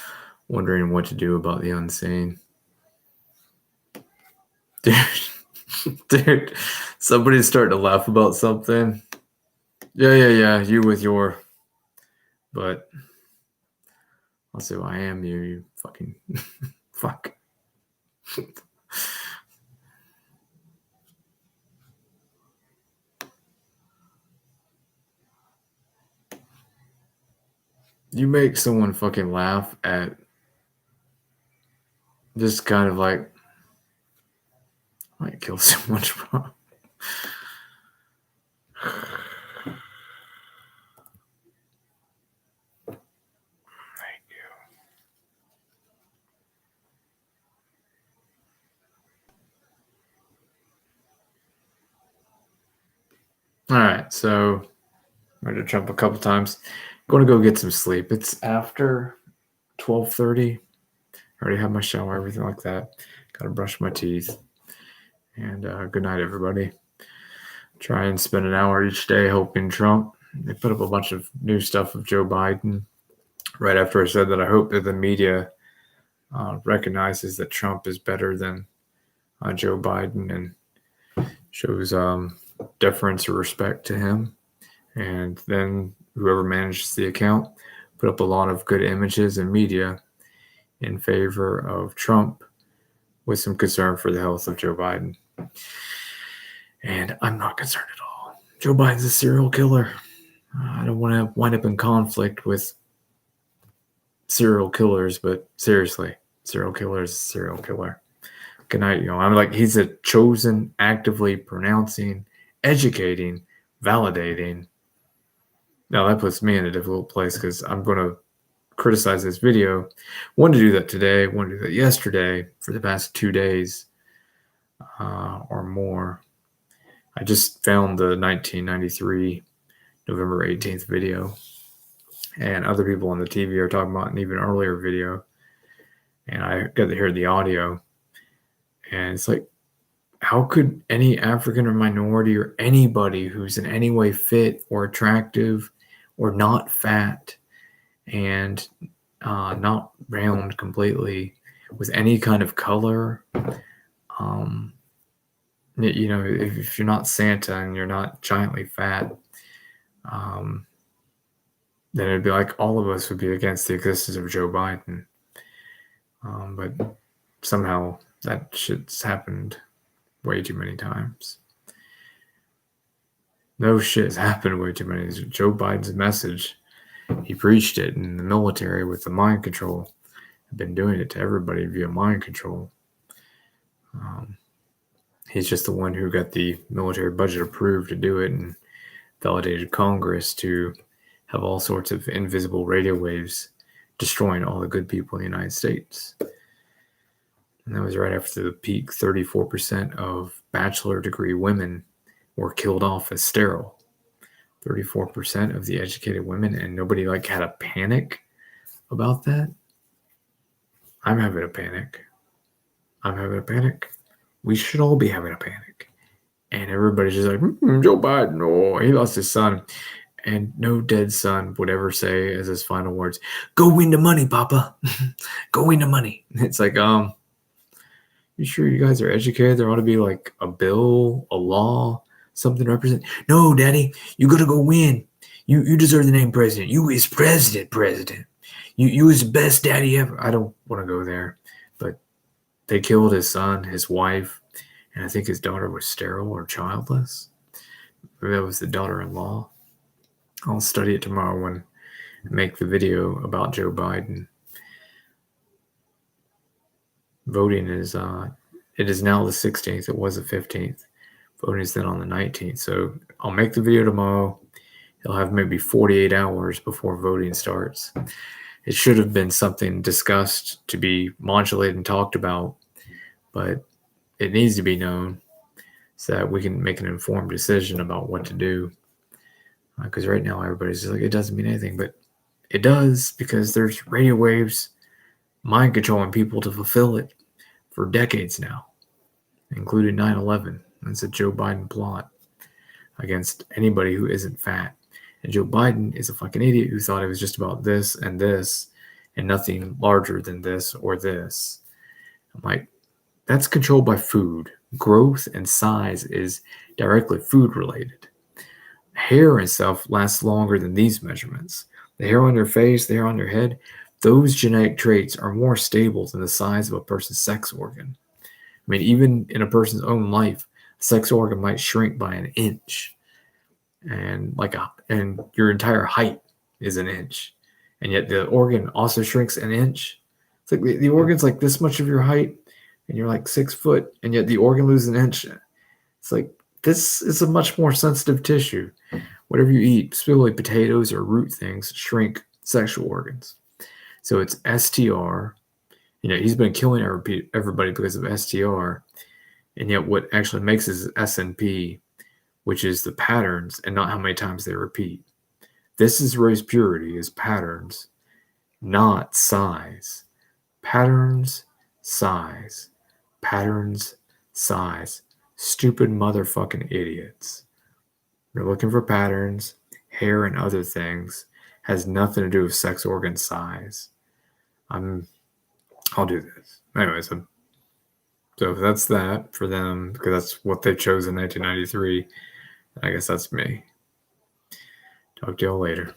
wondering what to do about the unseen. Dude, Dude, somebody's starting to laugh about something. Yeah, you with your, but I'll say, well, I am you, you fucking fuck. You make someone fucking laugh at just kind of like, I might kill someone wrong. Thank you. All right, so I'm going to jump a couple times. Going to go get some sleep. It's after 12:30. I already had my shower, everything like that. Got to brush my teeth. And good night, everybody. Try and spend an hour each day hoping Trump. They put up a bunch of new stuff of Joe Biden right after I said that I hope that the media recognizes that Trump is better than Joe Biden and shows deference or respect to him. And then whoever manages the account put up a lot of good images and media in favor of Trump with some concern for the health of Joe Biden. And I'm not concerned at all. Joe Biden's a serial killer. I don't want to wind up in conflict with serial killers, but seriously, serial killer is a serial killer. Good night, I'm like, he's a chosen, actively pronouncing, educating, validating. Now that puts me in a difficult place because I'm going to criticize this video. Wanted to do that today, wanted to do that yesterday for the past 2 days or more. I just found the 1993 November 18th video, and other people on the TV are talking about an even earlier video, and I got to hear the audio, and it's like, how could any African or minority or anybody who's in any way fit or attractive or not fat and not round completely with any kind of color, if you're not Santa and you're not giantly fat, then it'd be like all of us would be against the existence of Joe Biden. But somehow that shit's happened way too many times. No shit's happened way too many. Joe Biden's message, he preached it in the military with the mind control. I've been doing it to everybody via mind control. He's just the one who got the military budget approved to do it and validated Congress to have all sorts of invisible radio waves destroying all the good people in the United States. And that was right after the peak. 34% of bachelor degree women were killed off as sterile. 34% of the educated women, and nobody had a panic about that. I'm having a panic. We should all be having a panic. And everybody's just like, Joe Biden, oh, he lost his son. And no dead son would ever say as his final words, go win the money, Papa. Go win the money. It's like, you sure you guys are educated? There ought to be like a bill, a law, something to represent. No, Daddy, you gotta go win. You deserve the name president. You is president. You is the best daddy ever. I don't want to go there. But they killed his son, his wife, and I think his daughter was sterile or childless. Maybe that was the daughter-in-law. I'll study it tomorrow when I make the video about Joe Biden. Voting is, it is now the 16th. It was the 15th. Voting is then on the 19th. So I'll make the video tomorrow. It'll have maybe 48 hours before voting starts. It should have been something discussed to be modulated and talked about, but it needs to be known so that we can make an informed decision about what to do. Because right now everybody's just like, it doesn't mean anything, but it does, because there's radio waves mind controlling people to fulfill it for decades now, including 9/11. That's a Joe Biden plot against anybody who isn't fat. And Joe Biden is a fucking idiot who thought it was just about this and nothing larger than this or this. I'm like, that's controlled by food. Growth and size is directly food related. Hair itself lasts longer than these measurements. The hair on your face, the hair on your head, those genetic traits are more stable than the size of a person's sex organ. I mean, even in a person's own life, a sex organ might shrink by an inch, and and your entire height is an inch, and yet the organ also shrinks an inch. It's like the organ's like this much of your height, and you're like 6 foot, and yet the organ loses an inch. It's like this is a much more sensitive tissue. Whatever you eat, specifically potatoes or root things, shrink sexual organs. So it's STR. He's been killing everybody because of STR, and yet what actually makes is SNP, which is the patterns and not how many times they repeat. This is race purity, is patterns, not size. Patterns, size. Patterns, size. Stupid motherfucking idiots. You're looking for patterns, hair, and other things. Has nothing to do with sex organ size. I'll do this. Anyways, so that's that for them, because that's what they chose in 1993. I guess that's me. Talk to y'all later.